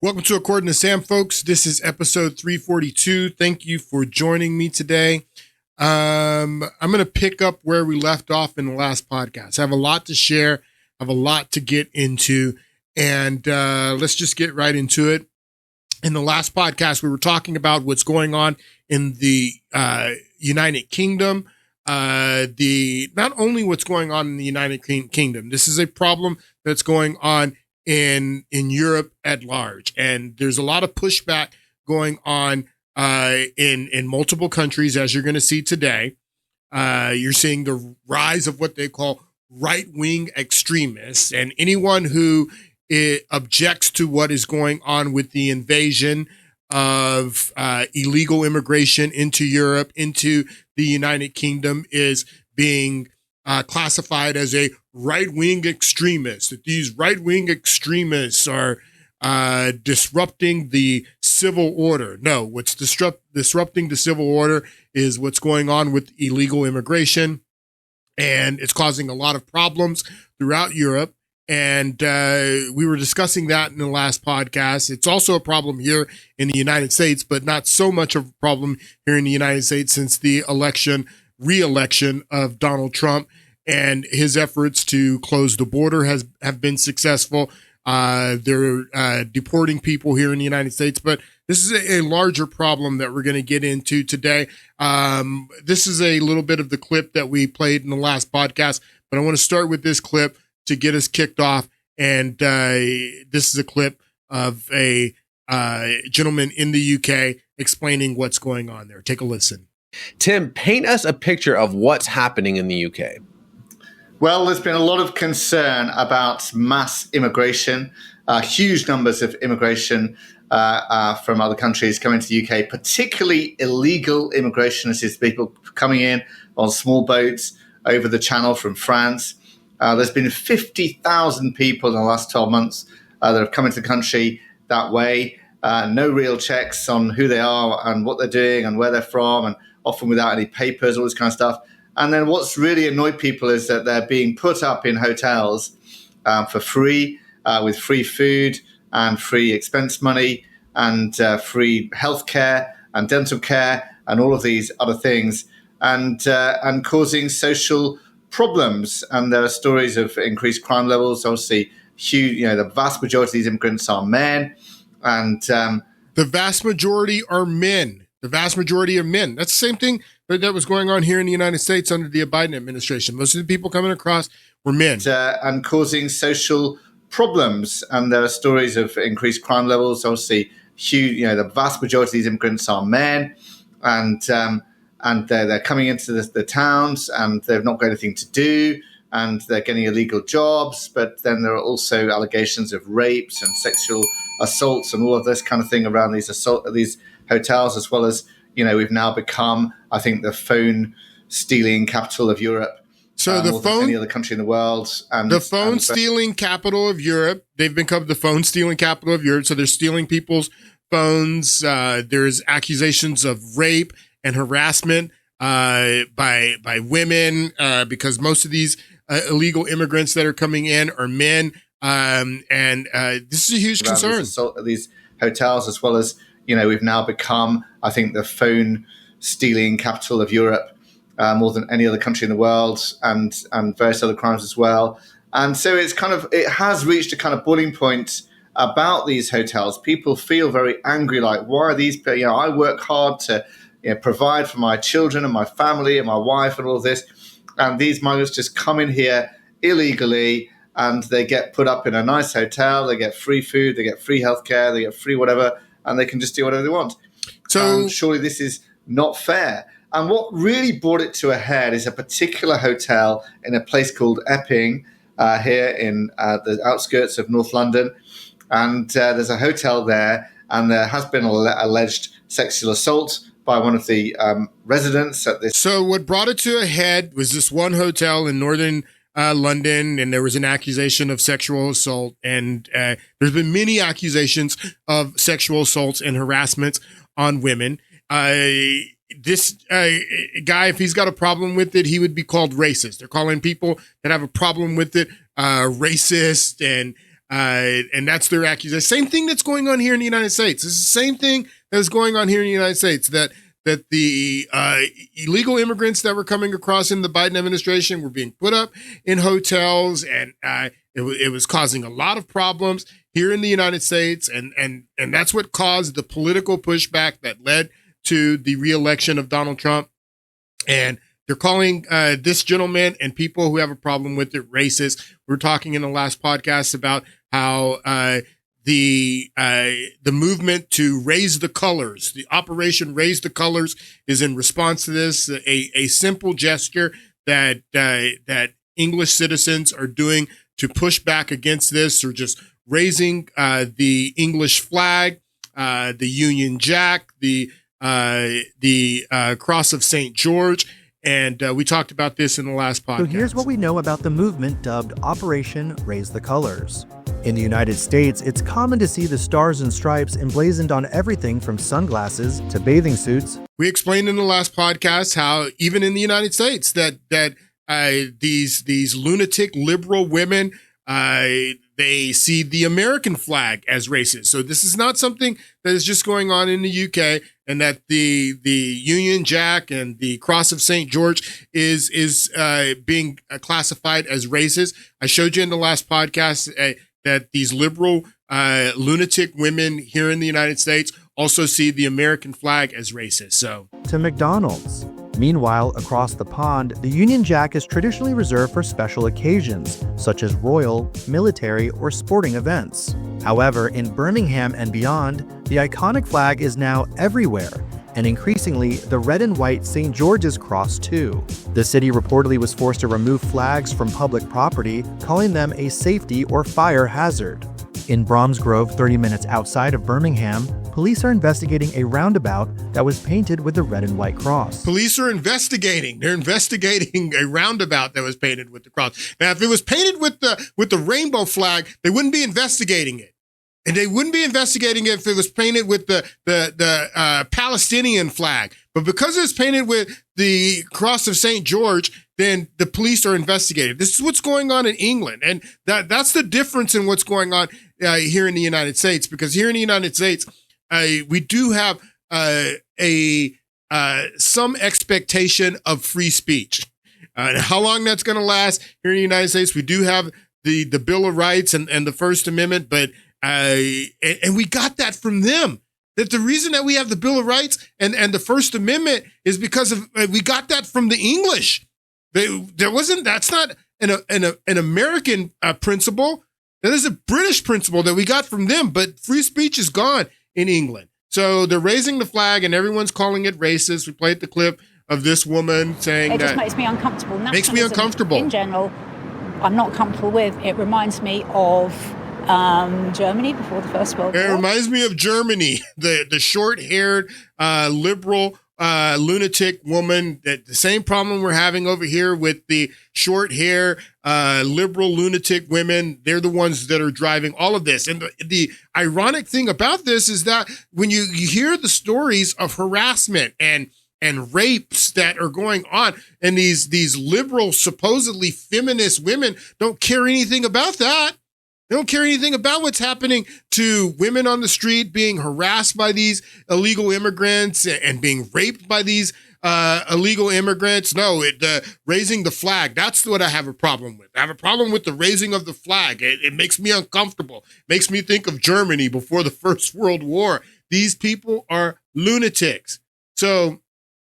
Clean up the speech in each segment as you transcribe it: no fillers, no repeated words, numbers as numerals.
Welcome to According to Sam, folks. This is episode 342. Thank you for joining me today. I'm going to pick up where we left off in the last podcast. I have a lot to share. I have a lot to get into, and let's just get right into it. In the last podcast, we were talking about what's going on in the United Kingdom. Not only what's going on in the United Kingdom, this is a problem that's going on in Europe at large. And there's a lot of pushback going on in multiple countries, as you're going to see today. You're seeing the rise of what they call right-wing extremists, and anyone who objects to what is going on with the invasion of illegal immigration into Europe, into the United Kingdom, is being classified as a right-wing extremist. That these right-wing extremists are disrupting the civil order. No, what's disrupting the civil order is what's going on with illegal immigration, and it's causing a lot of problems throughout Europe. And we were discussing that in the last podcast. It's also a problem here in the United States, but not so much of a problem here in the United States since the re-election of Donald Trump, and his efforts to close the border have been successful. They're deporting people here in the United States, but this is a larger problem that we're going to get into today. This is a little bit of the clip that we played in the last podcast, but I want to start with this clip to get us kicked off. And this is a clip of a gentleman in the UK explaining what's going on there. Take a listen. Tim, paint us a picture of what's happening in the UK. Well, there's been a lot of concern about mass immigration, huge numbers of immigration from other countries coming to the UK, particularly illegal immigration. This is people coming in on small boats over the channel from France. There's been 50,000 people in the last 12 months that have come into the country that way. No real checks on who they are and what they're doing and where they're from, and often without any papers, all this kind of stuff. And then what's really annoyed people is that they're being put up in hotels for free, with free food and free expense money and free healthcare and dental care and all of these other things, and causing social problems. And there are stories of increased crime levels. Obviously, huge. The vast majority of these immigrants are men, and the vast majority are men. The vast majority of men. That's the same thing that was going on here in the United States under the Biden administration. Most of the people coming across were men. And causing social problems. And there are stories of increased crime levels. Obviously, huge. The vast majority of these immigrants are men, and they're coming into the towns, and they've not got anything to do, and they're getting illegal jobs. But then there are also allegations of rapes and sexual assaults and all of this kind of thing around these hotels, as well as, we've now become, I think, the phone stealing capital of Europe. So the phone, any other country in the world, and the phone stealing capital of Europe. They've become the phone stealing capital of Europe. So they're stealing people's phones. There's accusations of rape and harassment by women, because most of these illegal immigrants that are coming in are men, and this is a huge concern. These hotels, as well as, we've now become, I think, the phone stealing capital of Europe, more than any other country in the world, and various other crimes as well. And so it has reached a kind of boiling point about these hotels. People feel very angry, like, why are these? I work hard to provide for my children and my family and my wife and all of this, and these migrants just come in here illegally, and they get put up in a nice hotel. They get free food, they get free healthcare, they get free whatever, and they can just do whatever they want. So surely this is not fair. And what really brought it to a head is a particular hotel in a place called Epping, here in the outskirts of North London. And there's a hotel there, and there has been alleged sexual assault by one of the residents at this. So what brought it to a head was this one hotel in northern London, and there was an accusation of sexual assault. And there's been many accusations of sexual assaults and harassments on women. This guy, if he's got a problem with it, he would be called racist. They're calling people that have a problem with it racist, and And that's their accusation. Same thing that's going on here in the United States. It's the same thing that is going on here in the United States, that the illegal immigrants that were coming across in the Biden administration were being put up in hotels, and it was causing a lot of problems here in the United States, and that's what caused the political pushback that led to the reelection of Donald Trump. And they're calling this gentleman and people who have a problem with it racist. We were talking in the last podcast about how the movement to raise the colors, the Operation Raise the Colors, is in response to this, a simple gesture that English citizens are doing to push back against this, or just raising the English flag, the Union Jack, the Cross of St. George. And we talked about this in the last podcast. So here's what we know about the movement dubbed Operation Raise the Colors. In the United States, it's common to see the stars and stripes emblazoned on everything from sunglasses to bathing suits. We explained in the last podcast how even in the United States that these lunatic liberal women, they see the American flag as racist. So this is not something that is just going on in the UK, and that the Union Jack and the Cross of St. George is being classified as racist. I showed you in the last podcast that these liberal lunatic women here in the United States also see the American flag as racist. So to McDonald's. Meanwhile, across the pond, the Union Jack is traditionally reserved for special occasions, such as royal, military, or sporting events. However, in Birmingham and beyond, the iconic flag is now everywhere, and increasingly, the red and white St. George's Cross too. The city reportedly was forced to remove flags from public property, calling them a safety or fire hazard. In Bromsgrove, 30 minutes outside of Birmingham, police are investigating a roundabout that was painted with the red and white cross. Police are investigating. They're investigating a roundabout that was painted with the cross. Now, if it was painted with the rainbow flag, they wouldn't be investigating it. And they wouldn't be investigating it if it was painted with the Palestinian flag. But because it's painted with the Cross of St. George, then the police are investigating. This is what's going on in England. And that's the difference in what's going on here in the United States. Because here in the United States, we do have some expectation of free speech. How long that's going to last here in the United States, we do have the Bill of Rights and the First Amendment, but and we got that from them. That the reason that we have the Bill of Rights and the First Amendment is because of we got that from the English. That's not an American principle. That is a British principle that we got from them. But free speech is gone in England. So they're raising the flag and everyone's calling it racist. We played the clip of this woman saying it that just makes me uncomfortable. Makes me uncomfortable. In general, I'm not comfortable with. It reminds me of Germany before the First World War. It reminds me of Germany, the short-haired liberal lunatic woman. That the same problem we're having over here with the short hair liberal lunatic women. They're the ones that are driving all of this. And the ironic thing about this is that when you hear the stories of harassment and rapes that are going on, and these liberal, supposedly feminist women don't care anything about that. They don't care anything about what's happening to women on the street being harassed by these illegal immigrants and being raped by these illegal immigrants. No, raising the flag, that's what I have a problem with. I have a problem with the raising of the flag. It makes me uncomfortable. It makes me think of Germany before the First World War. These people are lunatics. So,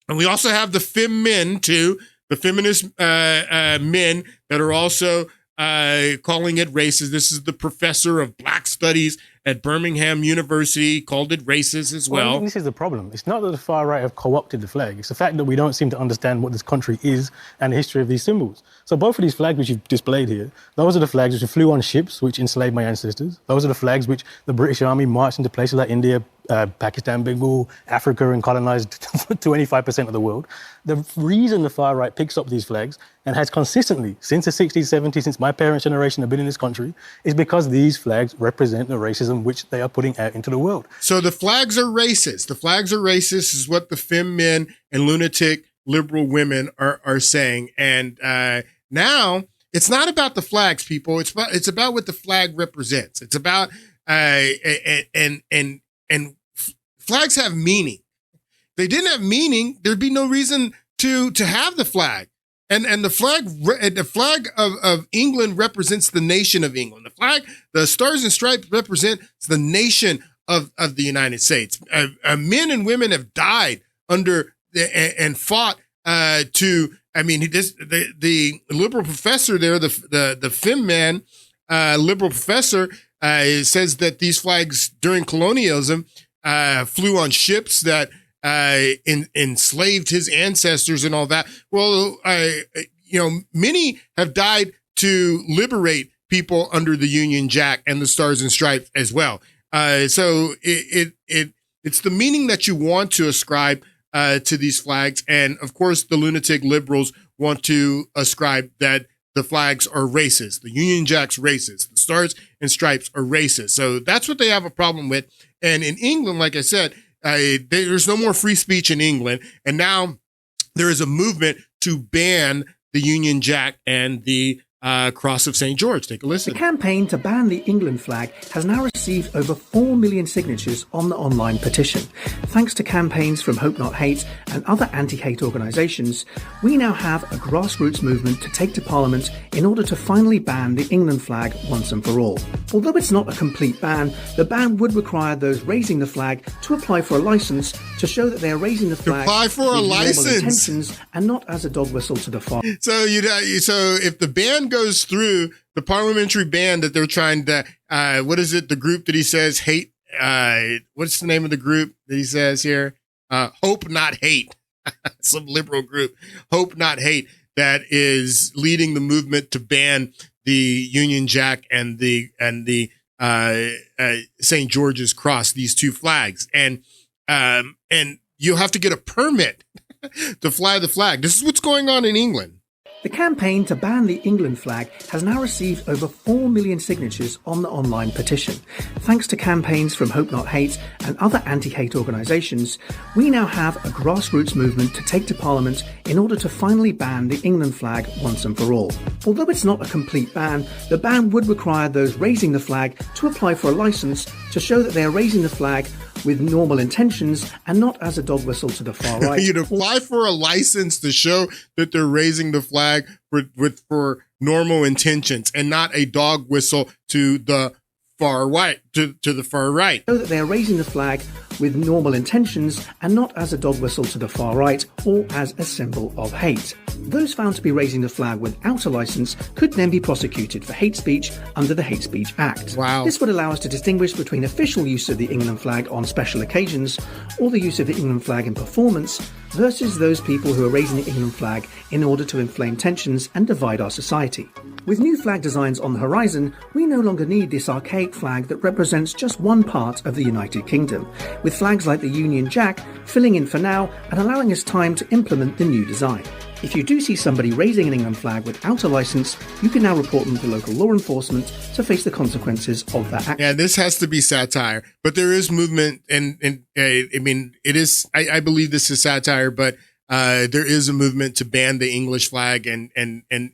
and we also have the men too, the feminist men that are also calling it racist. This is the professor of Black Studies at Birmingham University, called it racist as well. I think this is the problem. It's not that the far right have co-opted the flag. It's the fact that we don't seem to understand what this country is and the history of these symbols. So both of these flags which you've displayed here, those are the flags which flew on ships which enslaved my ancestors. Those are the flags which the British Army marched into places like India, Pakistan, Bengal, Africa, and colonized 25% of the world. The reason the far right picks up these flags and has consistently, since the 60s, 70s, since my parents' generation have been in this country, is because these flags represent the racism which they are putting out into the world. So the flags are racist. The flags are racist is what the femme men and lunatic liberal women are saying. And now it's not about the flags, people. It's about what the flag represents. It's about and flags have meaning. If they didn't have meaning, there'd be no reason to have the flag. And the flag of England represents the nation of England. The Stars and Stripes represents the nation of the United States. Men and women have died under and fought to. I mean, the liberal professor there, the Fem man, liberal professor, says that these flags during colonialism flew on ships that enslaved his ancestors and all that. Well, many have died to liberate people under the Union Jack and the Stars and Stripes as well. So it's the meaning that you want to ascribe to these flags. And of course, the lunatic liberals want to ascribe that the flags are racist. The Union Jack's racist. The Stars and Stripes are racist. So that's what they have a problem with. And in England, like I said, there's no more free speech in England. And now there is a movement to ban the Union Jack and the Cross of St. George. Take a listen. The campaign to ban the England flag has now received over 4 million signatures on the online petition. Thanks to campaigns from Hope Not Hate and other anti-hate organisations, we now have a grassroots movement to take to Parliament in order to finally ban the England flag once and for all. Although it's not a complete ban, the ban would require those raising the flag to apply for a licence to show that they are raising the flag apply for a with license normal intentions and not as a dog whistle to the far. So if the ban goes through, the parliamentary ban that they're trying to, what is it? The group that he says hate. What's the name of the group that he says here? Hope Not Hate. Some liberal group, Hope Not Hate, that is leading the movement to ban the Union Jack and the St. George's Cross, these two flags, and you'll have to get a permit to fly the flag. This is what's going on in England. The campaign to ban the England flag has now received over 4 million signatures on the online petition. Thanks to campaigns from Hope Not Hate and other anti-hate organisations, we now have a grassroots movement to take to Parliament in order to finally ban the England flag once and for all. Although it's not a complete ban, the ban would require those raising the flag to apply for a licence to show that they are raising the flag with normal intentions and not as a dog whistle to the far right. You'd apply for a license to show that they're raising the flag for normal intentions and not a dog whistle to the far right, to the far right. Show that they are raising the flag with normal intentions and not as a dog whistle to the far right or as a symbol of hate. Those found to be raising the flag without a licence could then be prosecuted for hate speech under the Hate Speech Act. Wow. This would allow us to distinguish between official use of the England flag on special occasions or the use of the England flag in performance versus those people who are raising the England flag in order to inflame tensions and divide our society. With new flag designs on the horizon, we no longer need this archaic flag that represents just one part of the United Kingdom, with flags like the Union Jack filling in for now and allowing us time to implement the new design. If you do see somebody raising an England flag without a licence, you can now report them to local law enforcement to face the consequences of that action. Yeah, this has to be satire, but there is movement, and I mean, it is. I believe this is satire, but there is a movement to ban the English flag, and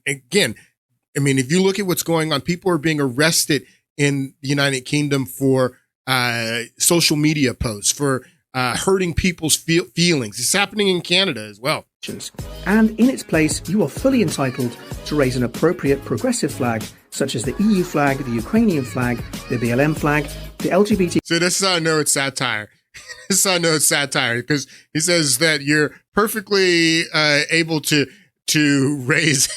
again, I mean, if you look at what's going on, people are being arrested in the United Kingdom for social media posts, for hurting people's feelings. It's happening in Canada as well. And in its place, you are fully entitled to raise an appropriate progressive flag, such as the EU flag, the Ukrainian flag, the BLM flag, the LGBT. So this is how I know it's satire. This is how I know it's satire, because he says that you're perfectly able to raise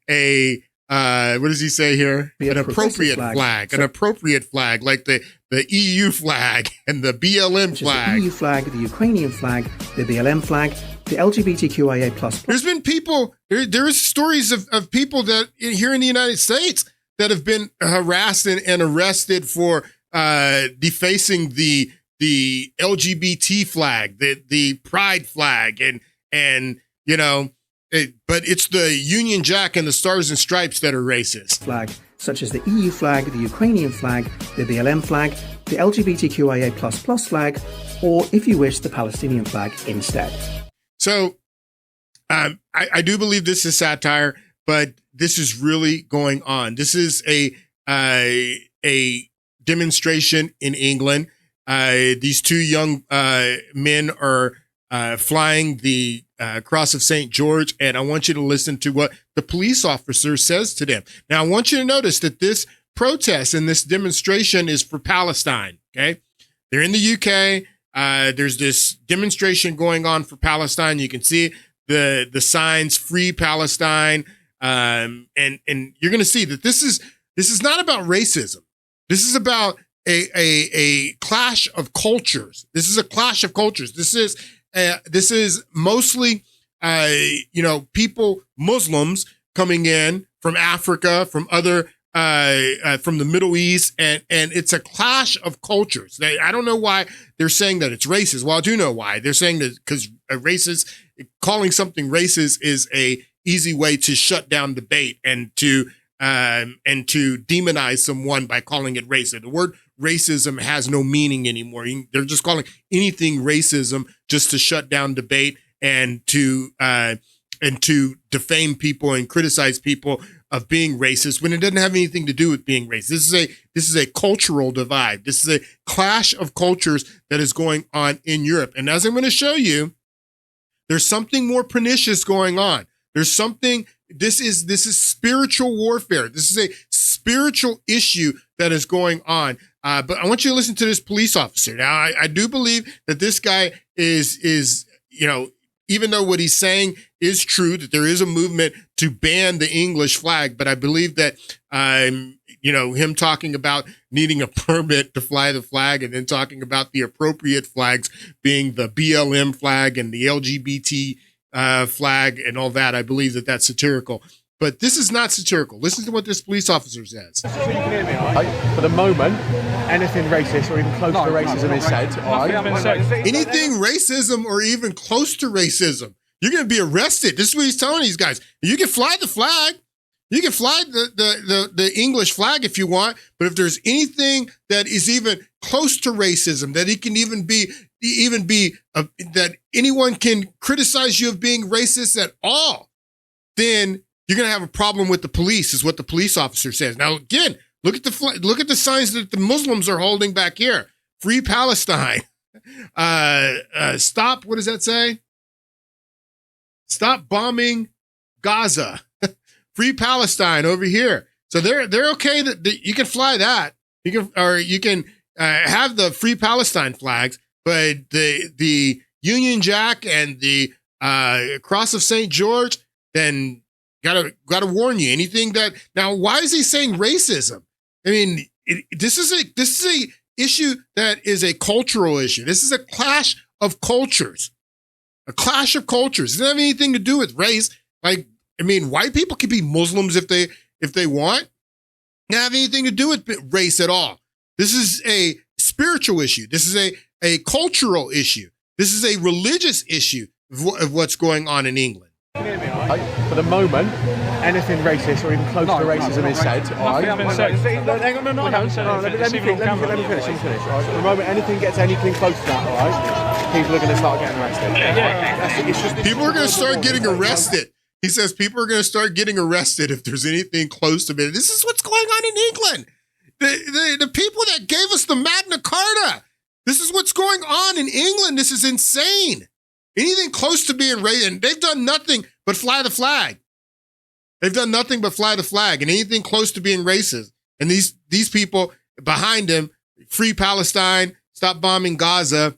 a what does he say here? An appropriate flag. An appropriate flag, like the EU flag and the BLM flag. The EU flag, the Ukrainian flag, the BLM flag, the LGBTQIA+. There's been people, there is stories of people that here in the United States that have been harassed and arrested for defacing the LGBT flag, the pride flag, and you know, but it's the Union Jack and the Stars and Stripes that are racist. Flag, such as the EU flag, the Ukrainian flag, the BLM flag, the LGBTQIA++ flag, or if you wish, the Palestinian flag instead. So I do believe this is satire, but this is really going on. This is a demonstration in England. These two young men are flying the Cross of St. George, and I want you to listen to what the police officer says to them. Now, I want you to notice that this protest and this demonstration is for Palestine, okay? They're in the UK. There's this demonstration going on for Palestine. You can see the signs, Free Palestine, and you're going to see that this is not about racism. This is about a clash of cultures. This is a clash of cultures. This is mostly, people, Muslims coming in from Africa, from other, from the Middle East, and it's a clash of cultures. I don't know why they're saying that it's racist. Well, I do know why. They're saying that because calling something racist is a easy way to shut down debate and to demonize someone by calling it racist. The word racism has no meaning anymore. They're just calling anything racism just to shut down debate and to defame people and criticize people of being racist when it doesn't have anything to do with being racist. This is a cultural divide. This is a clash of cultures that is going on in Europe. And as I'm going to show you, there's something more pernicious going on. There's something, this is spiritual warfare. This is a spiritual issue that is going on. But I want you to listen to this police officer. Now, I do believe that this guy is, even though what he's saying is true, that there is a movement to ban the English flag, but I believe that, him talking about needing a permit to fly the flag and then talking about the appropriate flags being the BLM flag and the LGBT flag and all that, I believe that that's satirical. But this is not satirical. Listen to what this police officer says. So you can hear me, all right? For the moment, anything racist or even close to racism is said, all right? Anything racism or even close to racism, you're going to be arrested. This is what he's telling these guys. You can fly the flag. You can fly the English flag if you want, but if there's anything that is even close to racism, that it can even be that anyone can criticize you of being racist at all, then you're going to have a problem with the police, is what the police officer says. Now, again, look at the signs that the Muslims are holding back here. Free Palestine. Stop. What does that say? Stop bombing Gaza. Free Palestine over here. So they're okay that you can fly that. You can have the Free Palestine flags, but the Union Jack and the Cross of St. George, then gotta warn you. Anything that now, why is he saying racism? I mean, this is a issue that is a cultural issue. This is a clash of cultures. A clash of cultures. It doesn't have anything to do with race. White people can be Muslims if they want. It doesn't have anything to do with race at all. This is a spiritual issue. This is a cultural issue. This is a religious issue of what's going on in England. For the moment, anything racist or even close to racism is said. All right? Hang on, let me finish. For the moment, anything gets anything close to that, all right? People are going to start getting arrested. People are going to start getting arrested. He says people are going to start getting arrested if there's anything close to it. This is what's going on in England. The people that gave us the Magna Carta. This is what's going on in England. This is insane. Anything close to being racist, and they've done nothing but fly the flag. They've done nothing but fly the flag, and anything close to being racist. And these people behind them, Free Palestine, stop bombing Gaza.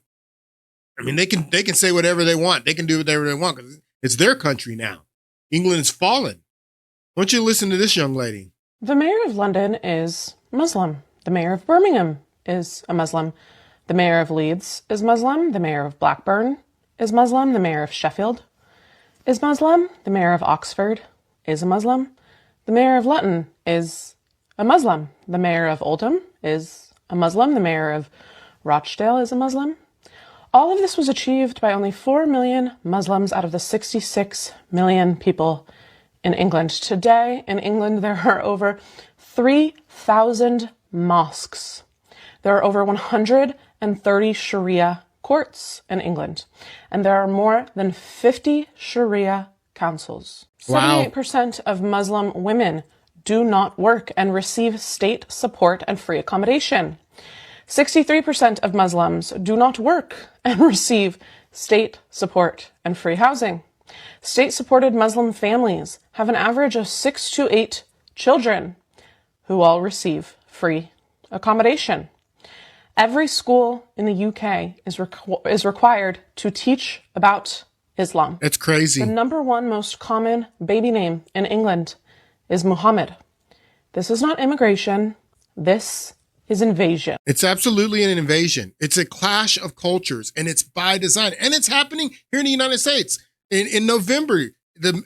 I mean, they can say whatever they want. They can do whatever they want because it's their country now. England has fallen. Why don't you listen to this young lady? The mayor of London is Muslim. The mayor of Birmingham is a Muslim. The mayor of Leeds is Muslim. The mayor of Blackburn is Muslim. The mayor of Sheffield is Muslim. The mayor of Oxford is a Muslim. The mayor of Luton is a Muslim. The mayor of Oldham is a Muslim. The mayor of Rochdale is a Muslim. All of this was achieved by only 4 million Muslims out of the 66 million people in England. Today in England, there are over 3,000 mosques. There are over 130 Sharia courts in England, and there are more than 50 Sharia councils. Wow. 78% of Muslim women do not work and receive state support and free accommodation. 63% of Muslims do not work and receive state support and free housing. State-supported Muslim families have an average of 6 to 8 children who all receive free accommodation. Every school in the UK is required to teach about Islam. That's crazy. The number one most common baby name in England is Muhammad. This is not immigration. This is invasion. It's absolutely an invasion. It's a clash of cultures, and it's by design. And it's happening here in the United States. In November,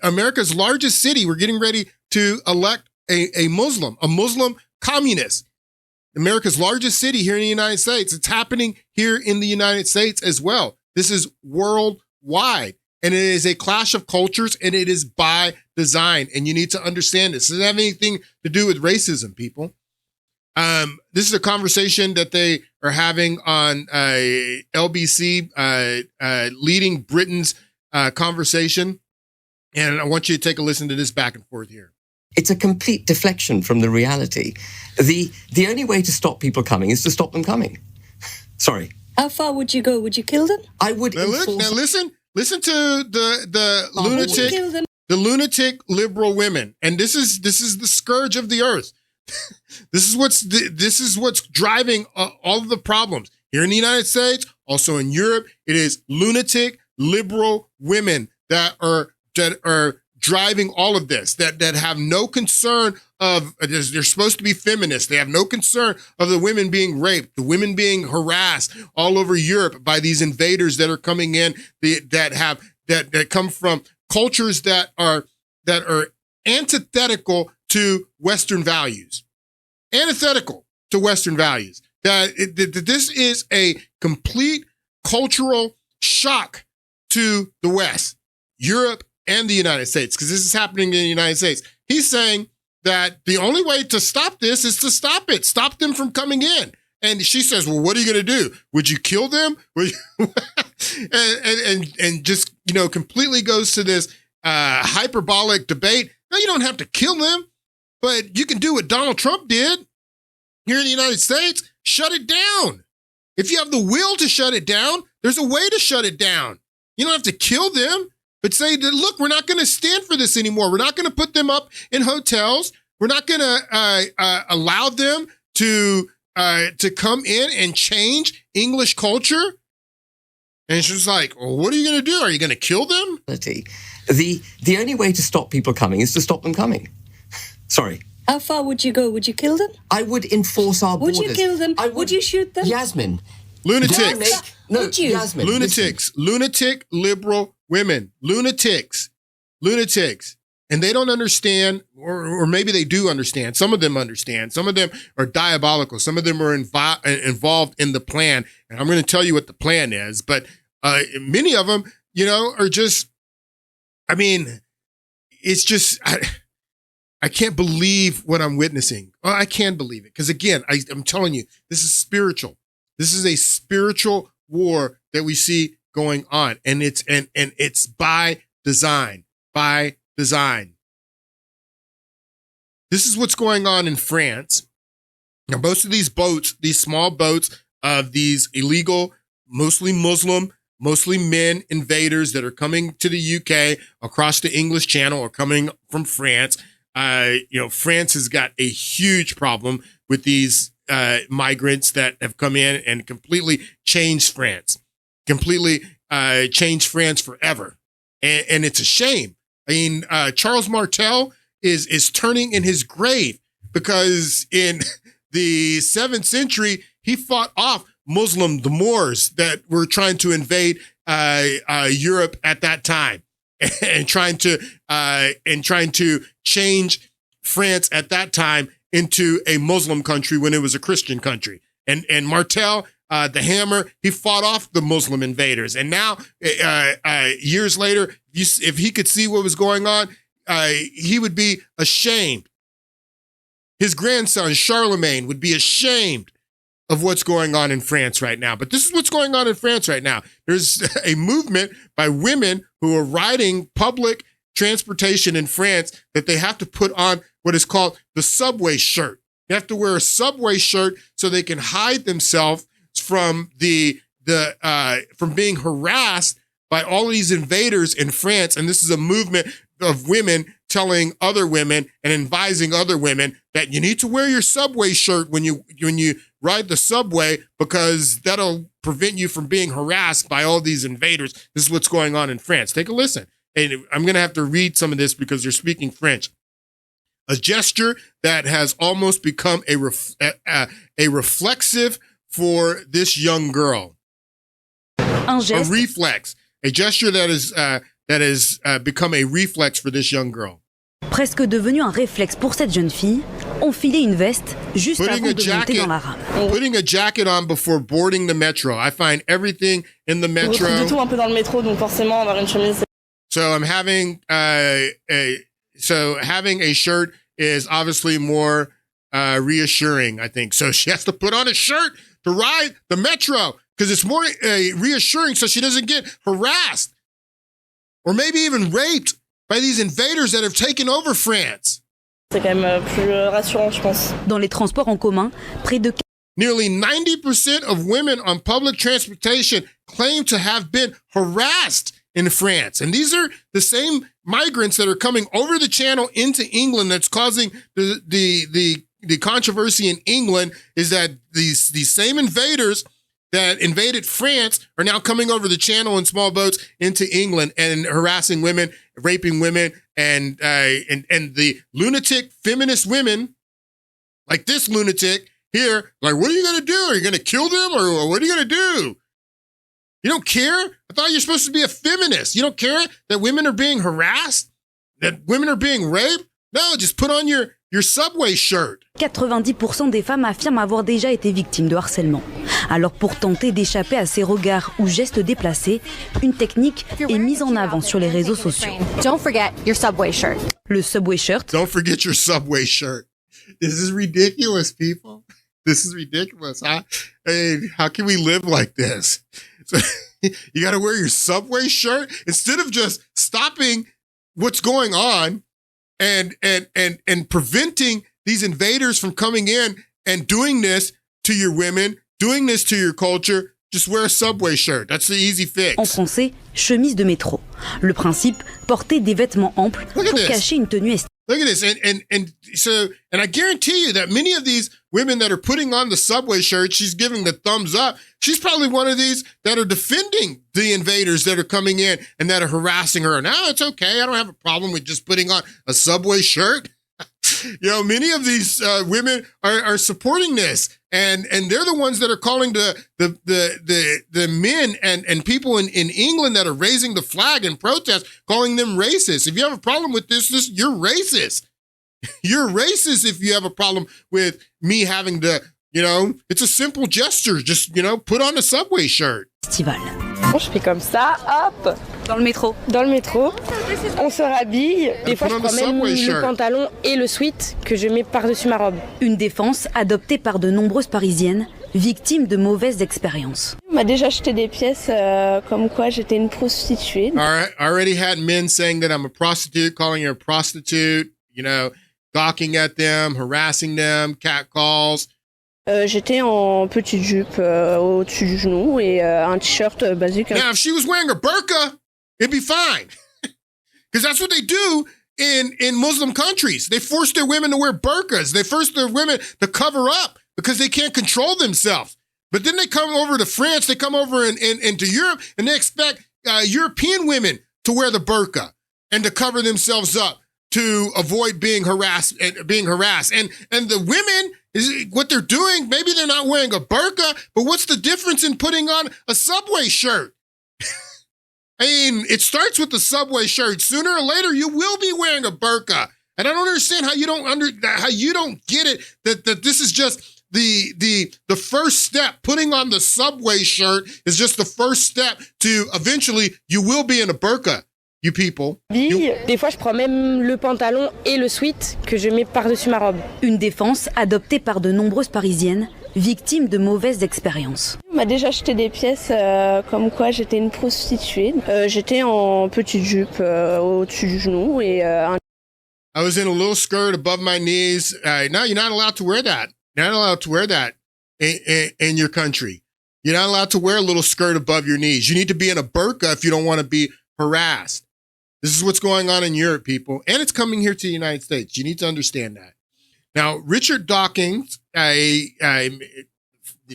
America's largest city, we're getting ready to elect a Muslim communist. America's largest city here in the United States. It's happening here in the United States as well. This is worldwide, and it is a clash of cultures, and it is by design. And you need to understand this. It doesn't have anything to do with racism, people. This is a conversation that they are having on LBC, leading Britain's conversation. And I want you to take a listen to this back and forth here. It's a complete deflection from the reality. The only way to stop people coming is to stop them coming. Sorry. How far would you go? Would you kill them? I would now listen to the lunatic liberal women. And this is the scourge of the earth. This is what's driving all of the problems here in the United States, also in Europe. It is lunatic liberal women that are driving all of this, that have no concern of, they're supposed to be feminists. They have no concern of the women being raped, the women being harassed all over Europe by these invaders that are coming in, that come from cultures that are antithetical to Western values. Antithetical to Western values. That this is a complete cultural shock to the West, Europe, and the United States, because this is happening in the United States. He's saying that the only way to stop this is to stop it, stop them from coming in. And she says, well, what are you going to do? Would you kill them? and just, completely goes to this hyperbolic debate. No, you don't have to kill them, but you can do what Donald Trump did here in the United States. Shut it down. If you have the will to shut it down, there's a way to shut it down. You don't have to kill them, but say that, look, we're not going to stand for this anymore. We're not going to put them up in hotels. We're not going to allow them to come in and change English culture. And she's like, well, what are you going to do? Are you going to kill them? The only way to stop people coming is to stop them coming. Sorry. How far would you go? Would you kill them? I would enforce our borders. Would you kill them? Would you shoot them? Yasmin. Lunatics. Would you? Yasmin, lunatics. Listen. Lunatic liberal women. Lunatics. And they don't understand, or maybe they do understand. Some of them understand. Some of them are diabolical. Some of them are involved in the plan. And I'm going to tell you what the plan is. But many of them, are just, it's just, I can't believe what I'm witnessing. Well, I can believe it. Because again, I'm telling you, this is spiritual. This is a spiritual war that we see going on. And it's by design. By design. This is what's going on in France. Now, most of these boats, these small boats of these illegal, mostly Muslim, mostly men invaders that are coming to the UK across the English Channel or coming from France. France has got a huge problem with these migrants that have come in and completely changed France, changed France forever. And it's a shame. Charles Martel is turning in his grave because in the 7th century, he fought off the Moors that were trying to invade Europe at that time and trying to change France at that time into a Muslim country when it was a Christian country. And Martel, the hammer, he fought off the Muslim invaders. And now, years later, if he could see what was going on, he would be ashamed. His grandson, Charlemagne, would be ashamed of what's going on in France right now. But this is what's going on in France right now. There's a movement by women who are writing public transportation in France that they have to put on what is called the subway shirt. They have to wear a subway shirt so they can hide themselves from from being harassed by all of these invaders in France. And this is a movement of women telling other women and advising other women that you need to wear your subway shirt when you ride the subway, because that'll prevent you from being harassed by all these invaders. This is what's going on in France. Take a listen. And I'm going to have to read some of this because they're speaking French. A gesture that has almost become a reflexive for this young girl. Un geste. A reflex. A gesture that has become a reflex for this young girl. Presque devenu un réflexe pour cette jeune fille, enfiler une veste juste avant de monter dans la rame. Putting a jacket on before boarding the metro. I find everything in the metro. On retrouve du tout un peu dans le métro, donc forcément avoir une chemise. So I'm having having a shirt is obviously more reassuring, I think. So she has to put on a shirt to ride the metro because it's more reassuring so she doesn't get harassed or maybe even raped by these invaders that have taken over France. C'est quand même plus rassurant, je pense. Dans les transports en commun, près de Nearly 90% of women on public transportation claim to have been harassed in France. And these are the same migrants that are coming over the channel into England that's causing the controversy in England, is that these same invaders that invaded France are now coming over the channel in small boats into England and harassing women, raping women, and the lunatic feminist women, like this lunatic here, like, what are you going to do? Are you going to kill them, or what are you going to do? You don't care? I thought you're supposed to be a feminist. You don't care that women are being harassed? That women are being raped? No, just put on your subway shirt. 90% des femmes affirment avoir déjà été victimes de harcèlement. Alors pour tenter d'échapper à ces regards ou gestes déplacés, une technique est mise en avant sur les réseaux sociaux. Don't forget your subway shirt. Le subway shirt. Don't forget your subway shirt. This is ridiculous, people. This is ridiculous. Hey, how can we live like this? So, you got to wear your subway shirt instead of just stopping what's going on and preventing these invaders from coming in and doing this to your women, doing this to your culture. Just wear a subway shirt. That's the easy fix. En français, chemise de métro. Le principe, porter des vêtements amples pour cacher une tenue esthétique. Look at this. And I guarantee you that many of these women that are putting on the subway shirt, she's giving the thumbs up. She's probably one of these that are defending the invaders that are coming in and that are harassing her. No, it's okay. I don't have a problem with just putting on a subway shirt. You know, many of these women are supporting this, and they're the ones that are calling the men and people in England that are raising the flag in protest, calling them racist. If you have a problem with this you're racist. You're racist if you have a problem with me having to, you know, it's a simple gesture. Just, you know, put on a subway shirt. Festival. Je fais comme ça, hop. Dans le métro. Dans le métro. On se rhabille. Des fois, je prends même le pantalon et le sweat que je mets par-dessus ma robe. Une défense adoptée par de nombreuses Parisiennes, victimes de mauvaises expériences. On m'a déjà acheté des pièces comme quoi j'étais une prostituée. I already had men saying that I'm a prostitute, calling her a prostitute, you know, gawking at them, harassing them, catcalls. J'étais en petite jupe au-dessus du genou et un t-shirt basique. Now, if she was wearing a burqa, it'd be fine. Because that's what they do in Muslim countries. They force their women to wear burqas. They force their women to cover up because they can't control themselves. But then they come over to France, they come over into Europe, and they expect European women to wear the burqa and to cover themselves up to avoid being harassed. And the women, what they're doing, maybe they're not wearing a burqa, but what's the difference in putting on a subway shirt? I mean, it starts with the subway shirt. Sooner or later, you will be wearing a burqa. And I don't understand how you don't get it that this is just the first step. Putting on the subway shirt is just the first step to eventually you will be in a burqa. You people. Des fois, je prends même le pantalon et le sweat que je mets par-dessus ma robe. Une défense adoptée par de nombreuses Parisiennes, victime de mauvaises expériences. On m'a déjà jeté des pièces comme quoi j'étais une prostituée. J'étais en petite jupe au-dessus du genou et un... I was in a little skirt above my knees. No, you're not allowed to wear that. You're not allowed to wear that in your country. You're not allowed to wear a little skirt above your knees. You need to be in a burqa if you don't want to be harassed. This is what's going on in Europe, people. And it's coming here to the United States. You need to understand that. Now, Richard Dawkins, the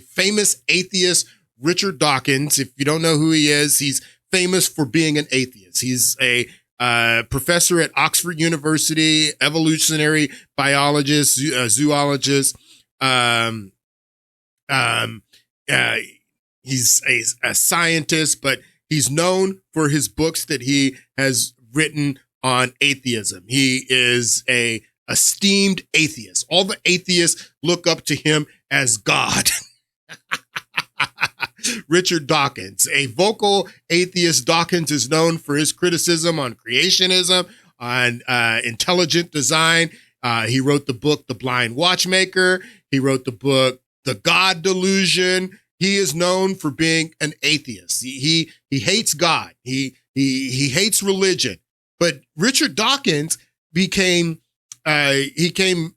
famous atheist Richard Dawkins, if you don't know who he is, he's famous for being an atheist. He's a professor at Oxford University, evolutionary biologist, zoologist. He's a scientist, but he's known for his books that he has written on atheism. He is a esteemed atheist. All the atheists look up to him as God. Richard Dawkins, a vocal atheist, Dawkins is known for his criticism on creationism, on intelligent design. He wrote the book, The Blind Watchmaker. He wrote the book, The God Delusion. He is known for being an atheist. He hates God. He hates religion. But Richard Dawkins became some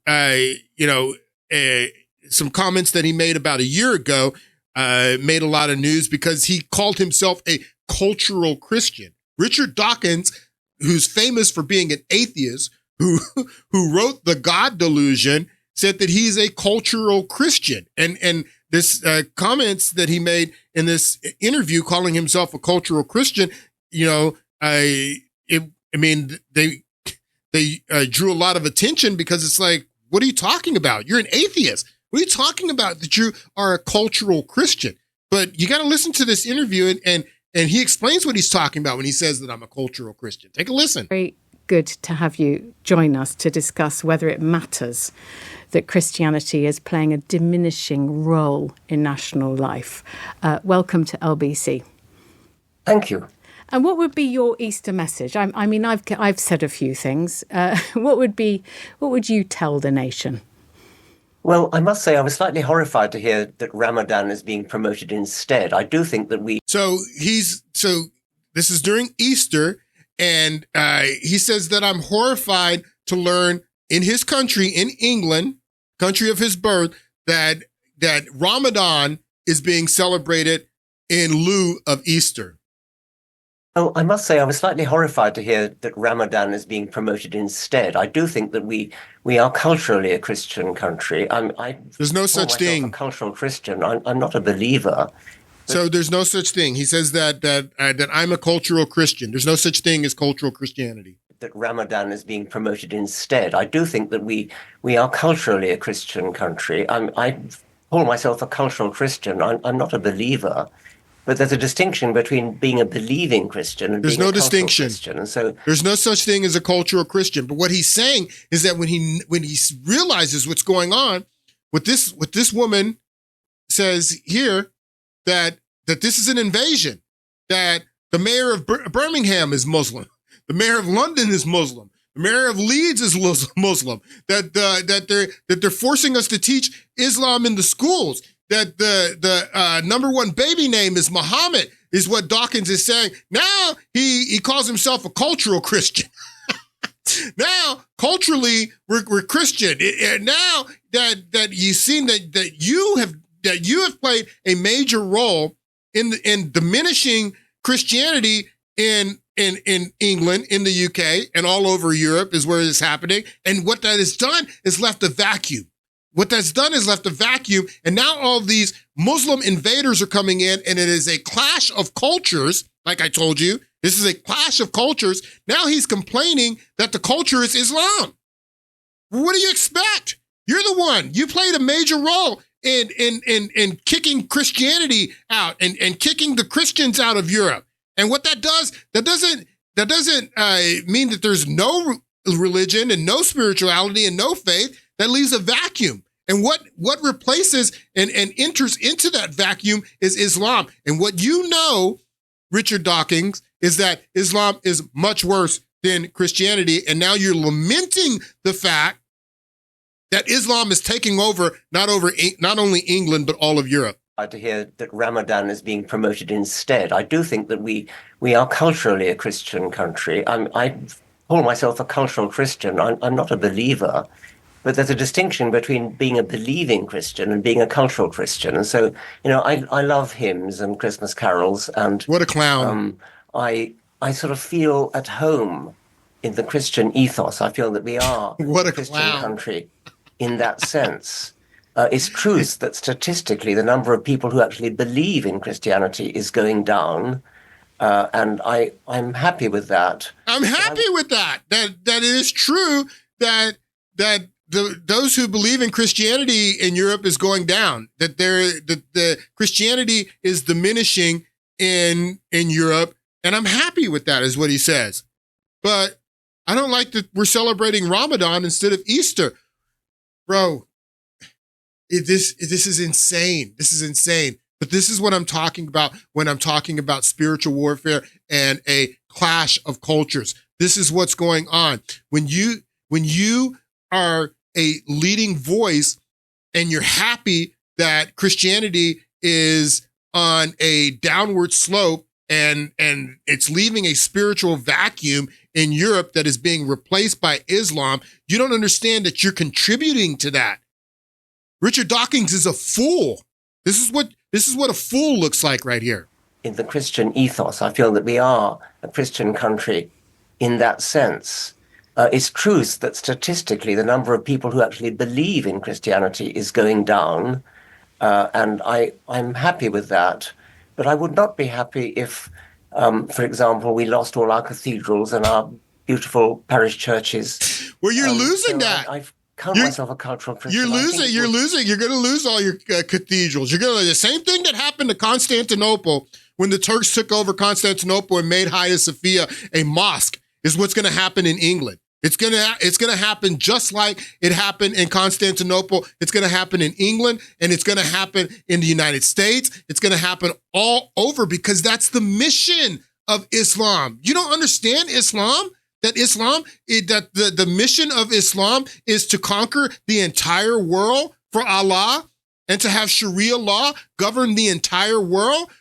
comments that he made about a year ago made a lot of news because he called himself a cultural Christian. Richard Dawkins, who's famous for being an atheist, who wrote The God Delusion, said that he's a cultural Christian. And this comments that he made in this interview, calling himself a cultural Christian, they drew a lot of attention because it's like, what are you talking about? You're an atheist. What are you talking about that you are a cultural Christian? But you got to listen to this interview and he explains what he's talking about when he says that I'm a cultural Christian. Take a listen. Very good to have you join us to discuss whether it matters that Christianity is playing a diminishing role in national life. Welcome to LBC. Thank you. And what would be your Easter message? I mean, I've said a few things. What would you tell the nation? Well, I must say I was slightly horrified to hear that Ramadan is being promoted instead. I do think that So this is during Easter, and he says that I'm horrified to learn in his country, in England, country of his birth, that Ramadan is being celebrated in lieu of Easter. Well, I must say I was slightly horrified to hear that Ramadan is being promoted instead. I do think that we are culturally a Christian country. There's no such thing. A cultural Christian. I'm not a believer. So there's no such thing. He says that I'm a cultural Christian. There's no such thing as cultural Christianity. That Ramadan is being promoted instead. I do think that we are culturally a Christian country. I call myself a cultural Christian. I'm not a believer. But there's a distinction between being a believing Christian and being a cultural Christian. And so there's no such thing as a cultural Christian. But what he's saying is that when he realizes what's going on, what this woman says here, that this is an invasion, that the mayor of Birmingham is Muslim, the mayor of London is Muslim, the mayor of Leeds is Muslim, that they're forcing us to teach Islam in the schools. That the number one baby name is Muhammad, is what Dawkins is saying. Now he calls himself a cultural Christian. Now culturally we're Christian. Now that you've seen that you have played a major role in diminishing Christianity in England, in the UK, and all over Europe is where it's happening. And what that has done is left a vacuum. What that's done is left a vacuum, and now all of these Muslim invaders are coming in, and it is a clash of cultures. Like I told you, this is a clash of cultures. Now he's complaining that the culture is Islam. What do you expect? You're the one. You played a major role in kicking Christianity out and kicking the Christians out of Europe. And what that does, that doesn't mean that there's no religion and no spirituality and no faith. That leaves a vacuum. And what replaces and enters into that vacuum is Islam. And what you know, Richard Dawkins, is that Islam is much worse than Christianity. And now you're lamenting the fact that Islam is taking over not only England, but all of Europe. To hear that Ramadan is being promoted instead. I do think that we are culturally a Christian country. I call myself a cultural Christian. I'm not a believer, but there's a distinction between being a believing Christian and being a cultural Christian. And so, I love hymns and Christmas carols. And what a clown! I sort of feel at home in the Christian ethos. I feel that we are what a Christian clown. country in that sense. It's true that statistically the number of people who actually believe in Christianity is going down, and I'm happy with that. I'm happy with that. That it is true that those who believe in Christianity in Europe is going down. That the Christianity is diminishing in Europe, and I'm happy with that, is what he says. But I don't like that we're celebrating Ramadan instead of Easter, bro. This is insane. This is insane. But this is what I'm talking about when I'm talking about spiritual warfare and a clash of cultures. This is what's going on. When you are a leading voice and you're happy that Christianity is on a downward slope and it's leaving a spiritual vacuum in Europe that is being replaced by Islam, you don't understand that you're contributing to that. Richard Dawkins is a fool. This is what a fool looks like right here. In the Christian ethos, I feel that we are a Christian country in that sense. It's true that statistically the number of people who actually believe in Christianity is going down, and I'm happy with that. But I would not be happy if, for example, we lost all our cathedrals and our beautiful parish churches. Well, you're losing that. I've called myself a cultural Christian. You're losing. You're going to lose all your cathedrals. The same thing that happened to Constantinople when the Turks took over Constantinople and made Hagia Sophia a mosque is what's going to happen in England. It's going to happen just like it happened in Constantinople. It's going to happen in England, and it's going to happen in the United States. It's going to happen all over because that's the mission of Islam. You don't understand Islam? That the mission of Islam is to conquer the entire world for Allah and to have Sharia law govern the entire world.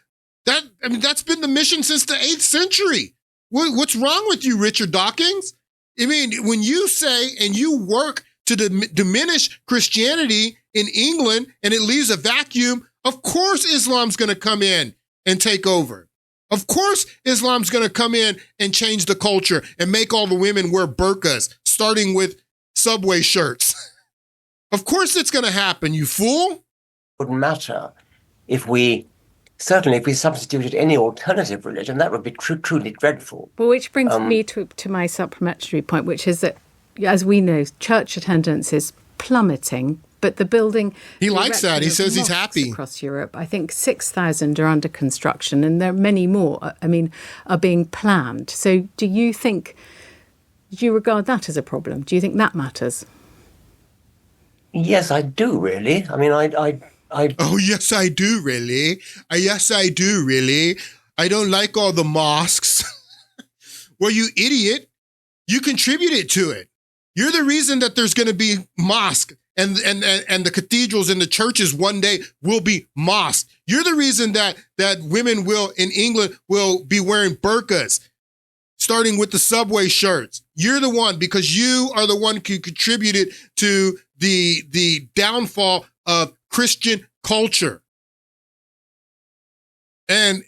That's been the mission since the 8th century. What's wrong with you, Richard Dawkins? I mean, when you say and you work to diminish Christianity in England and it leaves a vacuum, of course Islam's going to come in and take over. Of course Islam's going to come in and change the culture and make all the women wear burqas, starting with Subway shirts. Of course it's going to happen, you fool. It wouldn't matter if we substituted any alternative religion. That would be truly dreadful. Well, which brings me to my supplementary point, which is that, as we know, church attendance is plummeting, but the building... He likes that. He says he's happy. Across Europe, I think 6,000 are under construction, and there are many more, are being planned. So do you regard that as a problem? Do you think that matters? Yes, I do, really. I mean, Oh, yes, I do, really. Yes, I do, really. I don't like all the mosques. Well, you idiot. You contributed to it. You're the reason that there's going to be mosque and the cathedrals and the churches one day will be mosques. You're the reason that women in England will be wearing burqas, starting with the Subway shirts. You're the one, because you are the one who contributed to the downfall of Christian culture. And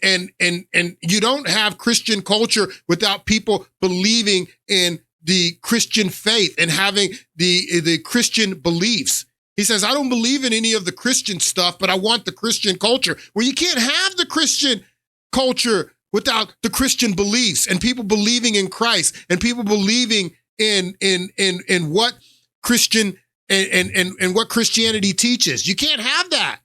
you don't have Christian culture without people believing in the Christian faith and having the Christian beliefs. He says, I don't believe in any of the Christian stuff, but I want the Christian culture. Well, you can't have the Christian culture without the Christian beliefs and people believing in Christ and people believing in what Christian and what Christianity teaches. You can't have that.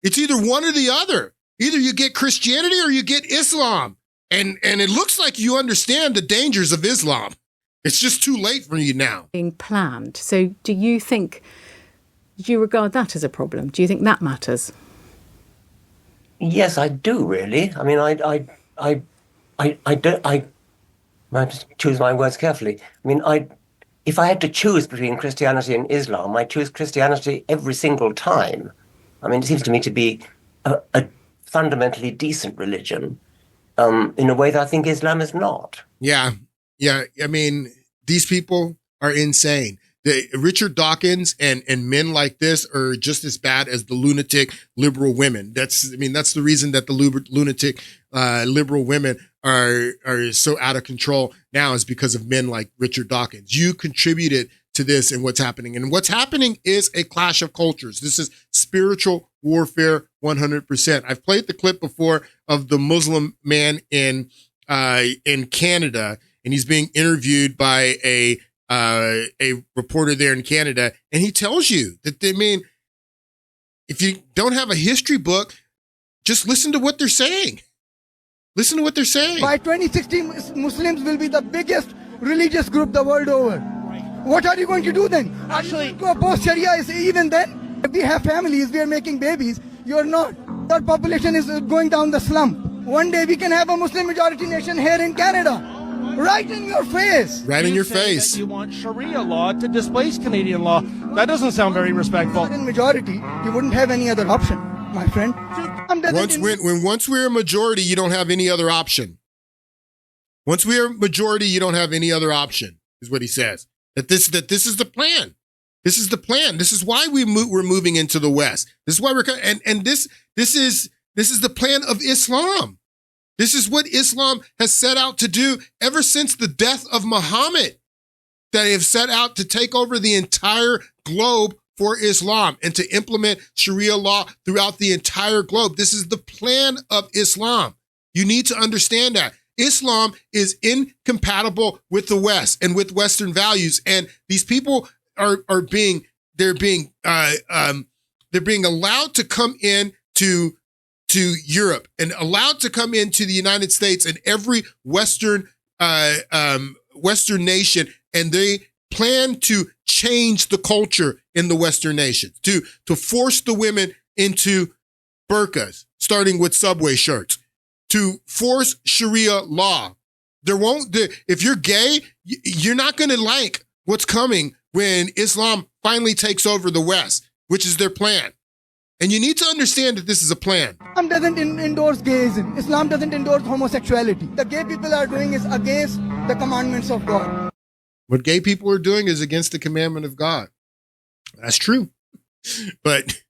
It's either one or the other. Either you get Christianity or you get Islam. And it looks like you understand the dangers of Islam. It's just too late for you now. Being planned. So do you regard that as a problem? Do you think that matters? Yes, I do, really. I mean, I have to choose my words carefully. I mean, if I had to choose between Christianity and Islam, I choose Christianity every single time. I mean, it seems to me to be a fundamentally decent religion in a way that I think Islam is not. Yeah. I mean, these people are insane. Richard Dawkins and men like this are just as bad as the lunatic liberal women. That's the reason that the lunatic liberal women are so out of control now, is because of men like Richard Dawkins. You contributed to this and what's happening. And what's happening is a clash of cultures. This is spiritual warfare 100%. I've played the clip before of the Muslim man in Canada, and he's being interviewed by a reporter there in Canada, and he tells you that if you don't have a history book, just listen to what they're saying. Listen to what they're saying. By 2060, Muslims will be the biggest religious group the world over. What are you going to do then? Actually, to oppose Sharia is even then. We have families, we are making babies. You're not. Our population is going down the slump. One day we can have a Muslim majority nation here in Canada. Right in your face. Right in your face. That you want Sharia law to displace Canadian law. That doesn't sound very respectful. In majority, you wouldn't have any other option, my friend. Once we're a majority, you don't have any other option. Once we are a majority, you don't have any other option, is what he says. That this is the plan. This is the plan. This is why we're moving into the West. This is why this is the plan of Islam. This is what Islam has set out to do ever since the death of Muhammad. They have set out to take over the entire globe for Islam and to implement Sharia law throughout the entire globe. This is the plan of Islam. You need to understand that. Islam is incompatible with the West and with Western values. And these people are being allowed to come in to Europe and allowed to come into the United States and every Western nation, and they plan to change the culture in the Western nations, to force the women into burqas, starting with Subway shirts, to force Sharia law. If you're gay, you're not going to like what's coming when Islam finally takes over the West, which is their plan. And you need to understand that this is a plan. Islam doesn't endorse gayism. Islam doesn't endorse homosexuality. The gay people are doing is against the commandments of God. What gay people are doing is against the commandment of God. That's true. But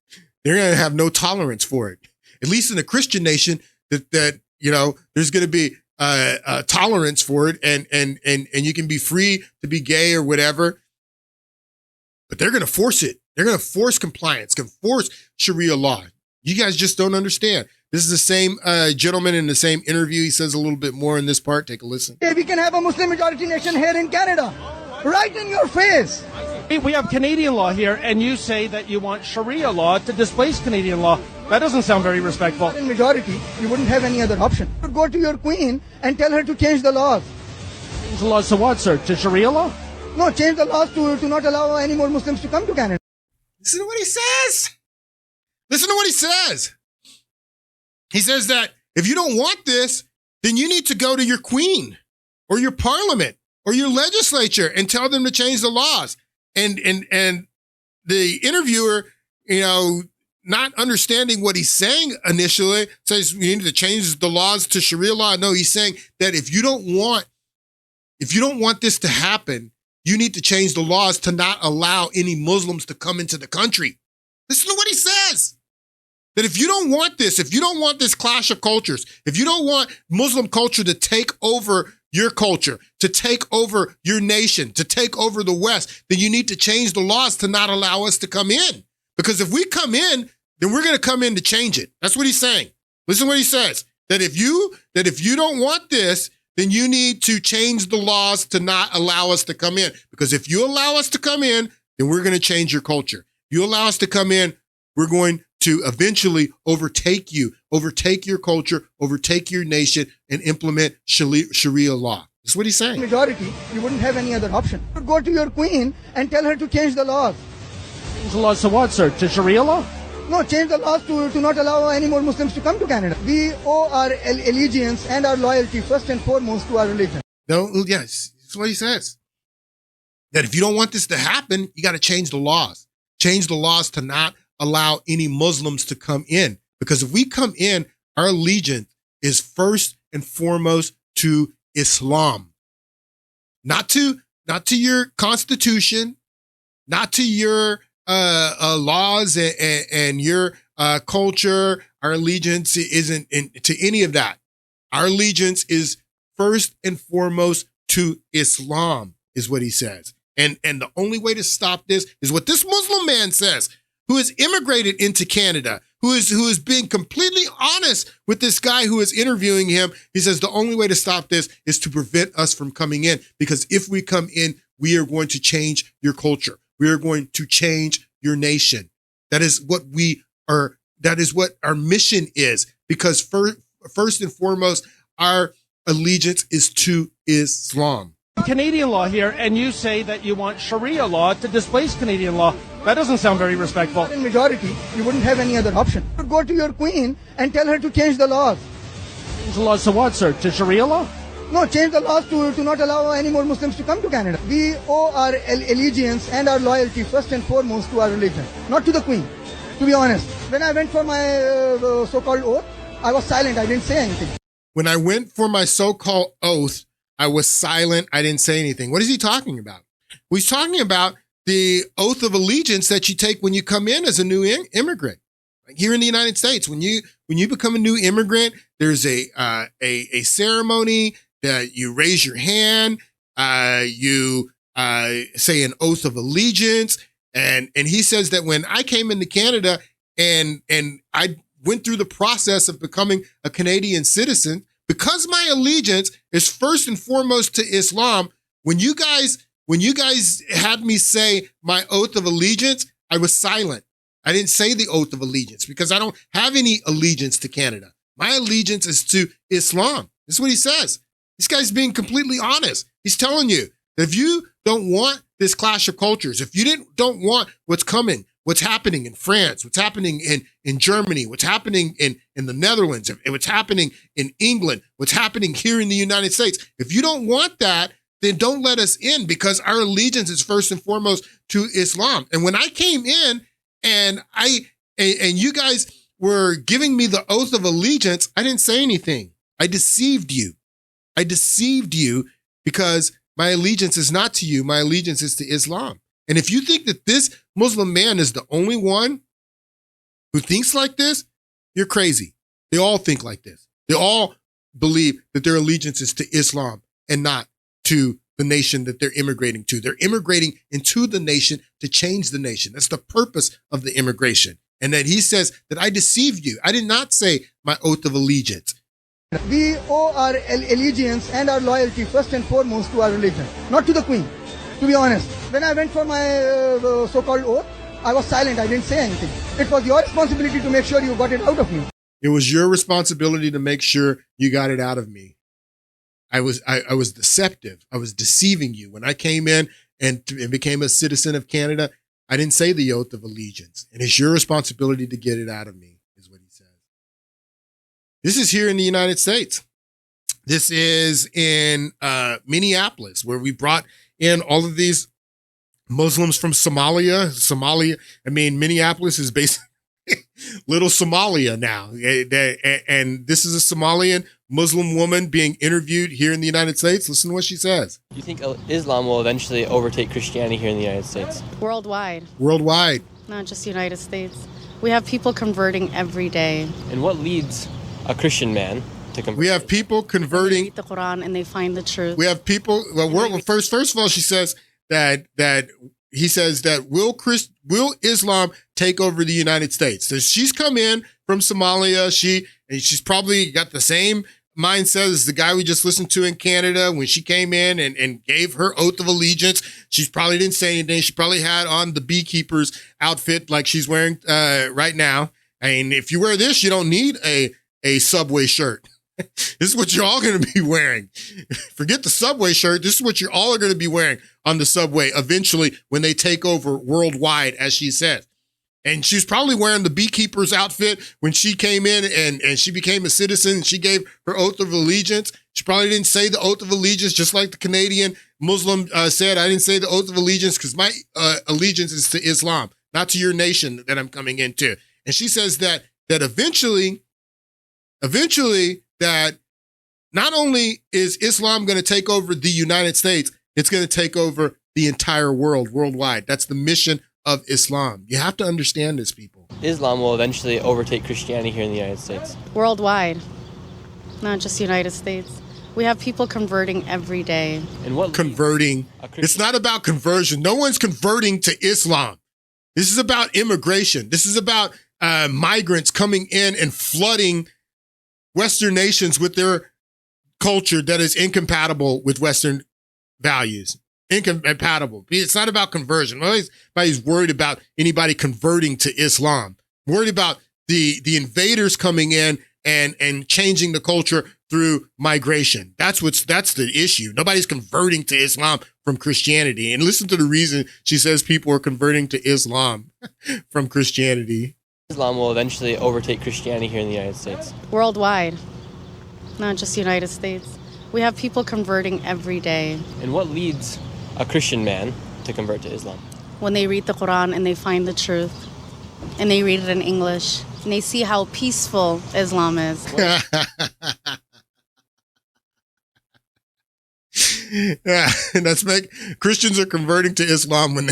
they're going to have no tolerance for it. At least in a Christian nation, that there's going to be tolerance for it, and you can be free to be gay or whatever. But they're going to force it. They're going to force compliance, can force Sharia law. You guys just don't understand. This is the same gentleman in the same interview. He says a little bit more in this part. Take a listen. We can have a Muslim majority nation here in Canada. Right in your face. We have Canadian law here, and you say that you want Sharia law to displace Canadian law. That doesn't sound very respectful. In majority, you wouldn't have any other option. You go to your queen and tell her to change the laws. Change the laws to what, sir? To Sharia law? No, change the laws to not allow any more Muslims to come to Canada. Listen to what he says. Listen to what he says. He says that if you don't want this, then you need to go to your queen or your parliament or your legislature and tell them to change the laws. And the interviewer, not understanding what he's saying initially, says we need to change the laws to Sharia law. No, he's saying that if you don't want this to happen, you need to change the laws to not allow any Muslims to come into the country. Listen to what he says. That if you don't want this clash of cultures, if you don't want Muslim culture to take over your culture, to take over your nation, to take over the West, then you need to change the laws to not allow us to come in. Because if we come in, then we're going to come in to change it. That's what he's saying. Listen to what he says. That if you don't want this, then you need to change the laws to not allow us to come in. Because if you allow us to come in, then we're going to change your culture. You allow us to come in, we're going to eventually overtake you, overtake your culture, overtake your nation, and implement Sharia law. That's what he's saying. Majority, you wouldn't have any other option. You go to your queen and tell her to change the laws. Change the laws to what, sir? To Sharia law? No, change the laws to not allow any more Muslims to come to Canada. We owe our allegiance and our loyalty first and foremost to our religion. No, yes, that's what he says. that if you don't want this to happen, you got to change the laws. Change the laws to not allow any Muslims to come in. Because if we come in, our allegiance is first and foremost to Islam. Not to your constitution, not to your laws and your culture. Our allegiance isn't to any of that. Our allegiance is first and foremost to Islam, is what he says. And the only way to stop this is what this Muslim man says, who has immigrated into Canada, who is being completely honest with this guy who is interviewing him. He says the only way to stop this is to prevent us from coming in, because if we come in, we are going to change your culture. We are going to change your nation. That is what we are. That is what our mission is, because first and foremost, our allegiance is to Islam. Canadian law here, and you say that you want Sharia law to displace Canadian law. That doesn't sound very respectful. In majority, you wouldn't have any other option. You would go to your queen and tell her to change the laws. Change the laws to what, sir? To Sharia law? No, change the laws to not allow any more Muslims to come to Canada. We owe our allegiance and our loyalty first and foremost to our religion, not to the queen, to be honest. When I went for my so-called oath, I was silent. I didn't say anything. When I went for my so-called oath, I was silent. I didn't say anything. What is he talking about? Well, he's talking about the oath of allegiance that you take when you come in as a new immigrant. Like here in the United States, when you become a new immigrant, there's a ceremony that you raise your hand, you say an oath of allegiance, and he says that when I came into Canada and I went through the process of becoming a Canadian citizen, because my allegiance is first and foremost to Islam, when you guys had me say my oath of allegiance, I was silent. I didn't say the oath of allegiance because I don't have any allegiance to Canada. My allegiance is to Islam. This is what he says. This guy's being completely honest. He's telling you that if you don't want this clash of cultures, if you don't want what's coming, what's happening in France, what's happening in Germany, what's happening in the Netherlands, what's happening in England, what's happening here in the United States, if you don't want that, then don't let us in, because our allegiance is first and foremost to Islam. And when I came in and you guys were giving me the oath of allegiance, I didn't say anything. I deceived you. I deceived you because my allegiance is not to you. My allegiance is to Islam. And if you think that this Muslim man is the only one who thinks like this, you're crazy. They all think like this. They all believe that their allegiance is to Islam and not to the nation that they're immigrating to. They're immigrating into the nation to change the nation. That's the purpose of the immigration. And that he says that I deceived you. I did not say my oath of allegiance. We owe our allegiance and our loyalty first and foremost to our religion, not to the queen, to be honest. When I went for my so-called oath, I was silent. I didn't say anything. It was your responsibility to make sure you got it out of me. It was your responsibility to make sure you got it out of me. I was deceptive. I was deceiving you. When I came in and became a citizen of Canada, I didn't say the oath of allegiance. And it's your responsibility to get it out of me, is what he says. This is here in the United States. This is in Minneapolis, where we brought in all of these Muslims from Somalia. I mean, Minneapolis is basically little Somalia now. And this is a Somalian Muslim woman being interviewed here in the United States. Listen to what she says. Do you think Islam will eventually overtake Christianity here in the United States? Worldwide. Worldwide. Not just United States. We have people converting every day. And what leads a Christian man to convert? We have people converting. They read the Quran and they find the truth. We have people. Well, first of all, she says that he says that will Islam take over the United States? So she's come in from Somalia. She's probably got the same mindset as the guy we just listened to in Canada when she came in and gave her oath of allegiance. She probably didn't say anything. She probably had on the beekeeper's outfit like she's wearing right now. I mean, if you wear this, you don't need a Subway shirt. This is what you're all going to be wearing. Forget the Subway shirt. This is what you're all going to be wearing on the Subway eventually when they take over worldwide, as she says. And she's probably wearing the beekeeper's outfit when she came in and she became a citizen and she gave her oath of allegiance. She probably didn't say the oath of allegiance, just like the Canadian Muslim said, I didn't say the oath of allegiance because my allegiance is to Islam, not to your nation that I'm coming into. And she says that eventually that not only is Islam going to take over the United States, it's going to take over the entire world, worldwide. That's the mission of Islam. You have to understand this, people. Islam will eventually overtake Christianity here in the United States. Worldwide, not just United States. We have people converting every day. And what converting? It's not about conversion. No one's converting to Islam. This is about immigration. This is about migrants coming in and flooding Western nations with their culture that is incompatible with Western values. Incompatible. It's not about conversion. Nobody's worried about anybody converting to Islam. Worried about the invaders coming in and changing the culture through migration. That's the issue. Nobody's converting to Islam from Christianity. And listen to the reason she says people are converting to Islam from Christianity. Islam will eventually overtake Christianity here in the United States. Worldwide, not just United States. We have people converting every day. And what leads a Christian man to convert to Islam? When they read the Quran and they find the truth, and they read it in English, and they see how peaceful Islam is. Yeah, and Christians are converting to Islam when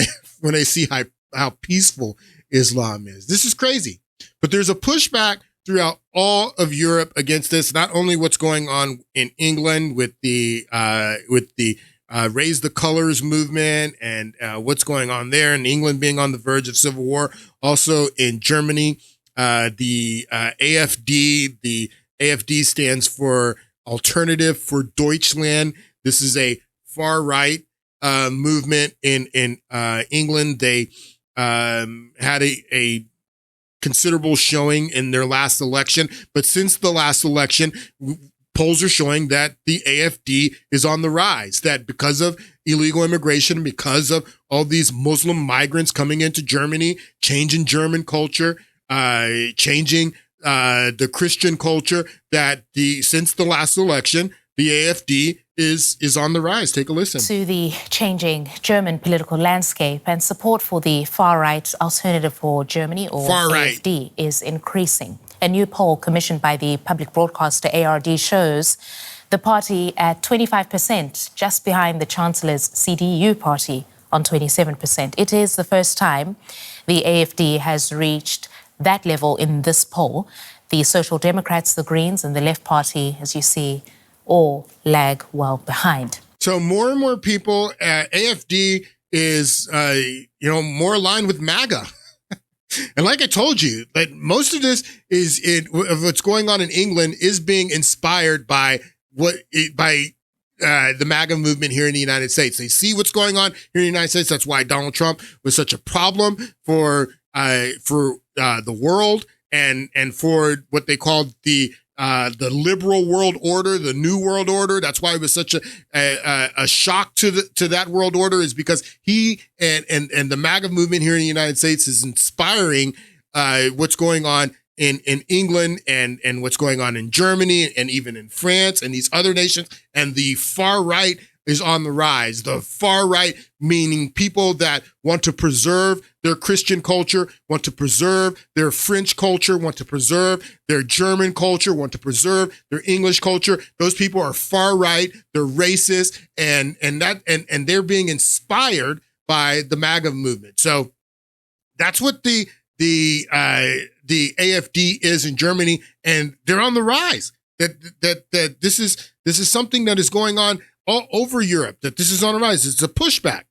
they see how peaceful Islam is. This is crazy. But there's a pushback throughout all of Europe against this. Not only what's going on in England with the Raise the Colors movement and what's going on there, and England being on the verge of civil war. Also in Germany, the AfD. The AfD stands for Alternative for Deutschland. This is a far right movement in England. They had a considerable showing in their last election, but since the last election, polls are showing that the AfD is on the rise, that because of illegal immigration, because of all these Muslim migrants coming into Germany, changing German culture, changing the Christian culture, that since the last election, the AfD is on the rise. Take a listen. To the changing German political landscape, and support for the far-right Alternative for Germany, or AfD, is increasing. A new poll commissioned by the public broadcaster ARD shows the party at 25%, just behind the Chancellor's CDU party on 27%. It is the first time the AfD has reached that level in this poll. The Social Democrats, the Greens, and the Left Party, as you see, all lag well behind. So more and more people, AfD is, more aligned with MAGA. And like I told you, that most of this of what's going on in England is being inspired by the MAGA movement here in the United States. They see what's going on here in the United States. That's why Donald Trump was such a problem for the world and for what they called the liberal world order, the new world order. That's why it was such a shock to that world order, is because he and the MAGA movement here in the United States is inspiring what's going on in England and what's going on in Germany and even in France and these other nations. And the far right is on the rise. The far right, meaning people that want to preserve their Christian culture, want to preserve their French culture, want to preserve their German culture, want to preserve their English culture. Those people are far right. They're racist, and they're being inspired by the MAGA movement. So that's what the AfD is in Germany, and they're on the rise. That this is something that is going on all over Europe, that this is on the rise. It's a pushback.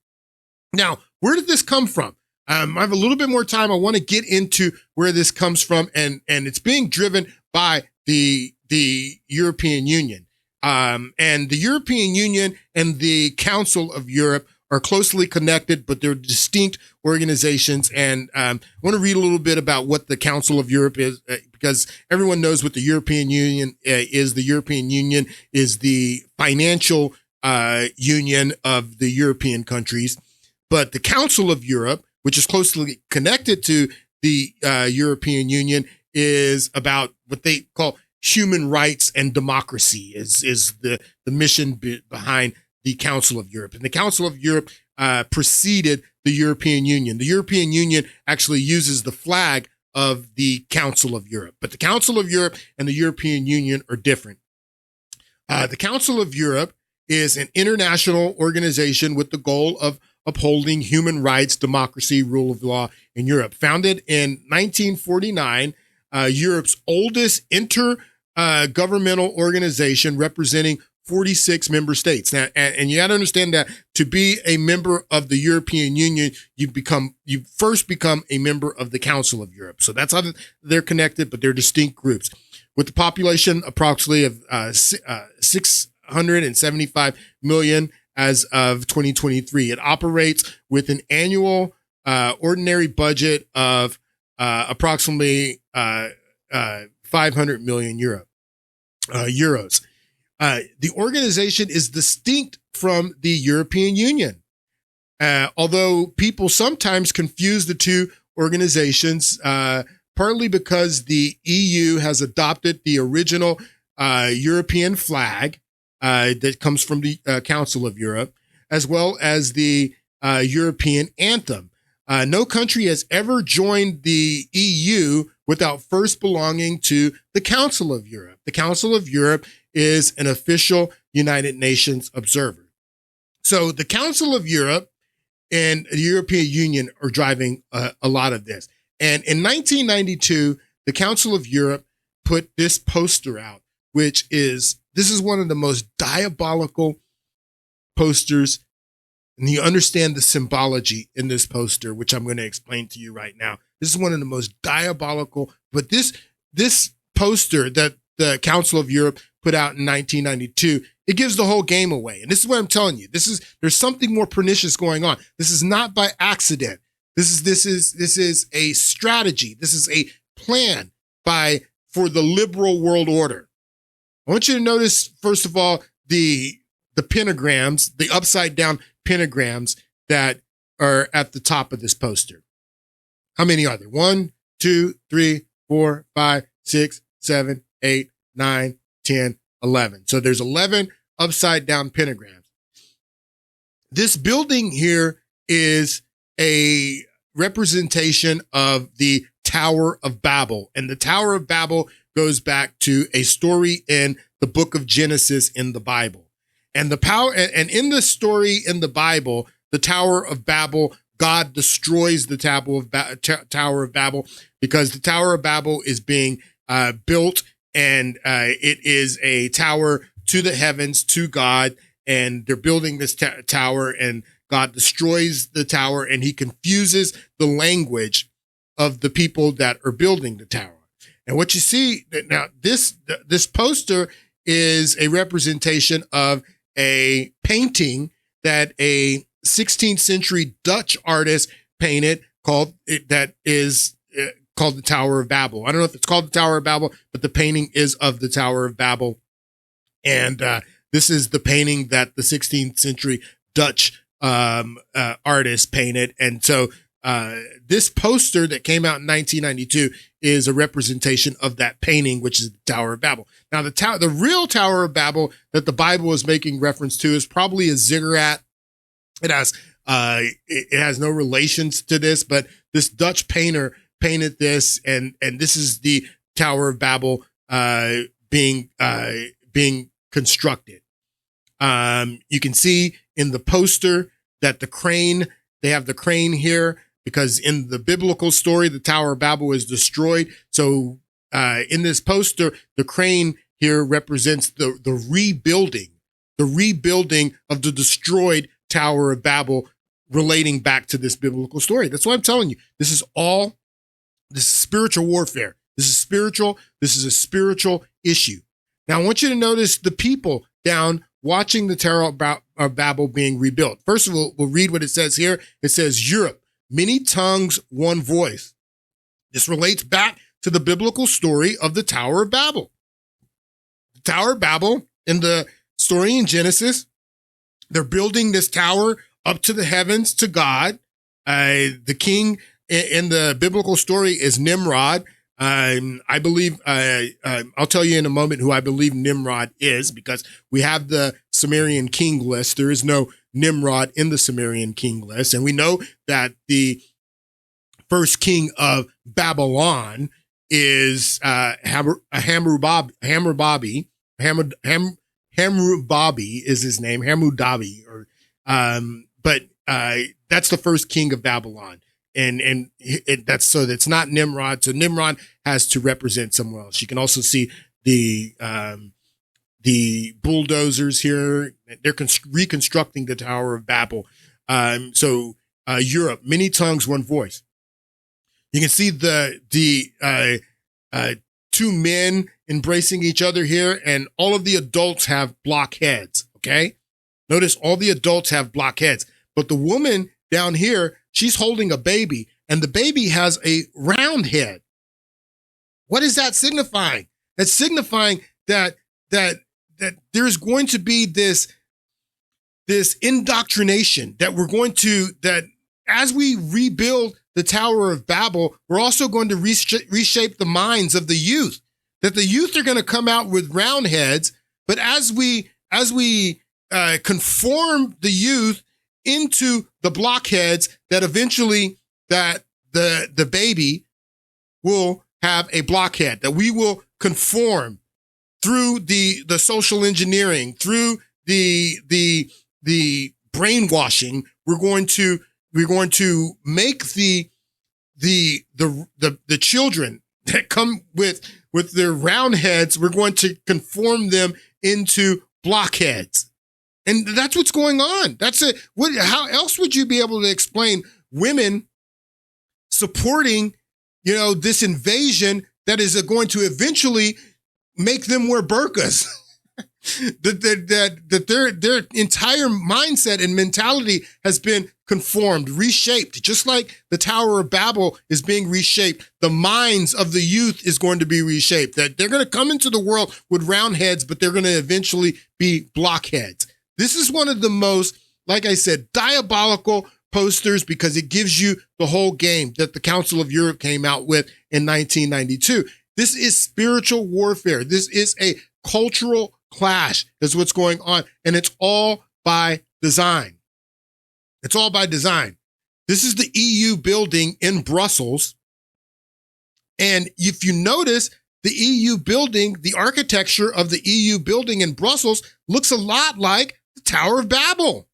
Now, where did this come from? I have a little bit more time. I want to get into where this comes from, and it's being driven by the European Union. And the European Union and the Council of Europe are closely connected, but they're distinct organizations. And I want to read a little bit about what the Council of Europe is, because everyone knows what the European Union is. The European Union is the financial union of the European countries. But the Council of Europe, which is closely connected to the European Union, is about what they call human rights and democracy, is the mission behind the Council of Europe. And the Council of Europe preceded the European Union. The European Union actually uses the flag of the Council of Europe. But the Council of Europe and the European Union are different. The Council of Europe is an international organization with the goal of upholding human rights, democracy, rule of law in Europe. Founded in 1949, Europe's oldest intergovernmental organization representing 46 member states. Now, and you got to understand that to be a member of the European Union, you first become a member of the Council of Europe. So that's how they're connected, but they're distinct groups. With the population approximately of 675 million as of 2023, it operates with an annual ordinary budget of approximately 500 million euros. The organization is distinct from the European Union, although people sometimes confuse the two organizations, partly because the EU has adopted the original European flag that comes from the Council of Europe, as well as the European anthem. No country has ever joined the EU without first belonging to the Council of Europe. The Council of Europe is an official United Nations observer. So the Council of Europe and the European Union are driving a lot of this. And in 1992, the Council of Europe put this poster out, this is one of the most diabolical posters. And you understand the symbology in this poster, which I'm going to explain to you right now. This is one of the most diabolical, but this poster that the Council of Europe put out in 1992, it gives the whole game away. And this is what I'm telling you. There's something more pernicious going on. This is not by accident. This is a strategy. This is a plan for the liberal world order. I want you to notice, first of all, the pentagrams, the upside down pentagrams that are at the top of this poster. How many are there? 1, 2, 3, 4, 5, 6, 7, 8, 9, 10, 11. So there's 11 upside down pentagrams. This building here is a representation of the Tower of Babel. And the Tower of Babel goes back to a story in the book of Genesis in the Bible. And in the story in the Bible, the Tower of Babel, God destroys the Tower of Babel because the Tower of Babel is being built, and it is a tower to the heavens, to God, and they're building this tower, and God destroys the tower, and he confuses the language of the people that are building the tower. And what you see now, this poster is a representation of a painting that a 16th century Dutch artist painted called the Tower of Babel. I don't know if it's called the Tower of Babel, but the painting is of the Tower of Babel. And this is the painting that the 16th century Dutch artist painted. And so this poster that came out in 1992 is a representation of that painting, which is the Tower of Babel. Now, the real Tower of Babel that the Bible is making reference to is probably a ziggurat. It has no relations to this, but this Dutch painter painted this, and this is the Tower of Babel being constructed. You can see in the poster that they have the crane here, because in the biblical story, the Tower of Babel is destroyed. So in this poster, the crane here represents the rebuilding of the destroyed Tower of Babel, relating back to this biblical story. That's what I'm telling you. This is spiritual warfare. This is spiritual. This is a spiritual issue. Now, I want you to notice the people down watching the Tower of Babel being rebuilt. First of all, we'll read what it says here. It says, Europe, many tongues, one voice. This relates back to the biblical story of the Tower of Babel. The Tower of Babel, in the story in Genesis, they're building this tower up to the heavens to God. The king in the biblical story is Nimrod. I believe, I'll tell you in a moment who I believe Nimrod is, because we have the Sumerian king list. There is no Nimrod in the Sumerian king list. And we know that the first king of Babylon is Hammurabi is his name, Hammurabi, but that's the first king of Babylon. And that's not Nimrod. So Nimrod has to represent somewhere else. You can also see the bulldozers here. They're reconstructing the Tower of Babel. Europe, many tongues, one voice. You can see the two men embracing each other here, and all of the adults have block heads. Okay, notice all the adults have block heads, but the woman down here, she's holding a baby, and the baby has a round head. What is that signifying? That's signifying that there's going to be this indoctrination that as we rebuild the Tower of Babel, we're also going to reshape the minds of the youth, that the youth are going to come out with round heads. But as we conform the youth into the blockheads, that eventually that the baby will have a blockhead, that we will conform through the social engineering, through the brainwashing. We're going to make the children that come with their round heads, we're going to conform them into blockheads. And that's what's going on. That's it. How else would you be able to explain women supporting, this invasion that is going to eventually make them wear burqas? that their entire mindset and mentality has been conformed, reshaped, just like the Tower of Babel is being reshaped. The minds of the youth is going to be reshaped, that they're going to come into the world with round heads, but they're going to eventually be blockheads. This is one of the most, like I said, diabolical posters, because it gives you the whole game that the Council of Europe came out with in 1992. This is spiritual warfare. This is a cultural clash. Is what's going on. And it's all by design. It's all by design. This is the EU building in Brussels. And if you notice, the EU building, the architecture of the EU building in Brussels looks a lot like the Tower of Babel.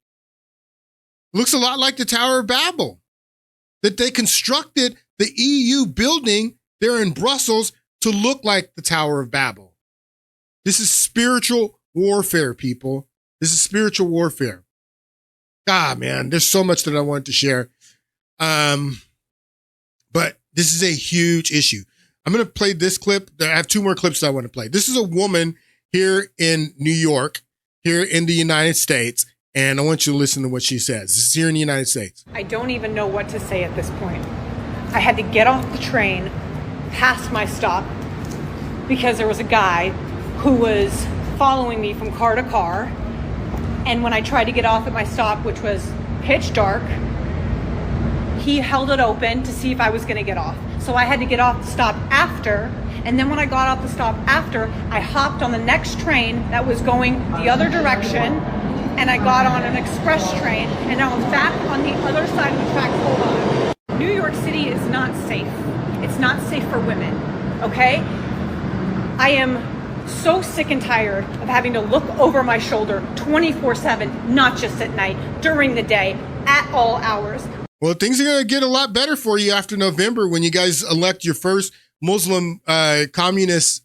Looks a lot like the Tower of Babel. That they constructed the EU building there in Brussels to look like the Tower of Babel. This is spiritual warfare, people. This is spiritual warfare. God, man, there's so much that I wanted to share. But this is a huge issue. I'm going to play this clip. I have two more clips that I want to play. This is a woman here in New York, here in the United States, and I want you to listen to what she says. This is here in the United States. I don't even know what to say at this point. I had to get off the train, past my stop, because there was a guy who was following me from car to car. And when I tried to get off at my stop, which was pitch dark, he held it open to see if I was going to get off. So I had to get off the stop after. And then when I got off the stop after, I hopped on the next train that was going the other direction. And I got on an express train. And now I'm back on the other side of the tracks. Hold on. New York City is not safe. It's not safe for women. Okay? I am so sick and tired of having to look over my shoulder 24/7, not just at night, during the day, at all hours. Well, things are going to get a lot better for you after November when you guys elect your first Muslim communist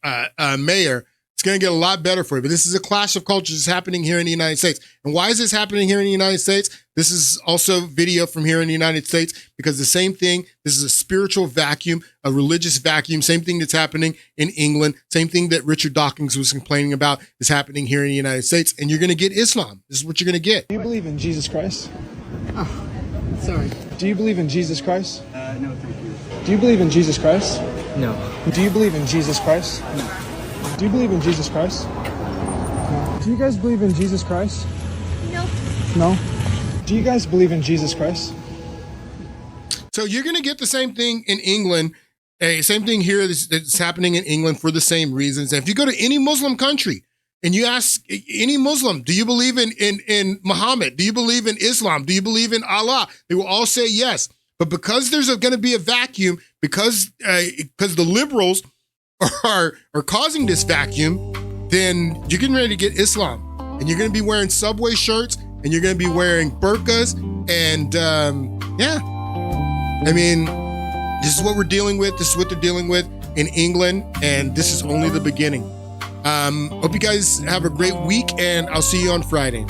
mayor. It's going to get a lot better for you. But this is a clash of cultures happening here in the United States. And why is this happening here in the United States? This is also video from here in the United States, because the same thing, this is a spiritual vacuum, a religious vacuum, same thing that's happening in England, same thing that Richard Dawkins was complaining about is happening here in the United States. And you're going to get Islam. This is what you're going to get. Do you believe in Jesus Christ? Oh, sorry. Do you believe in Jesus Christ? No, thank you. Do you believe in Jesus Christ? No. Do you believe in Jesus Christ? No. Do you believe in Jesus Christ? No. Do you guys believe in Jesus Christ? No. No? Do you guys believe in Jesus Christ? So you're going to get the same thing in England Hey, same thing here that's happening in England for the same reasons. And if you go to any Muslim country and you ask any Muslim, do you believe in Muhammad? Do you believe in Islam? Do you believe in Allah? They will all say yes. But because there's going to be a vacuum, because the liberals are causing this vacuum, then you're getting ready to get Islam. And you're going to be wearing Subway shirts, and you're going to be wearing burqas. And yeah, I mean, this is what we're dealing with. This is what they're dealing with in England. And this is only the beginning. Hope you guys have a great week, and I'll see you on Friday.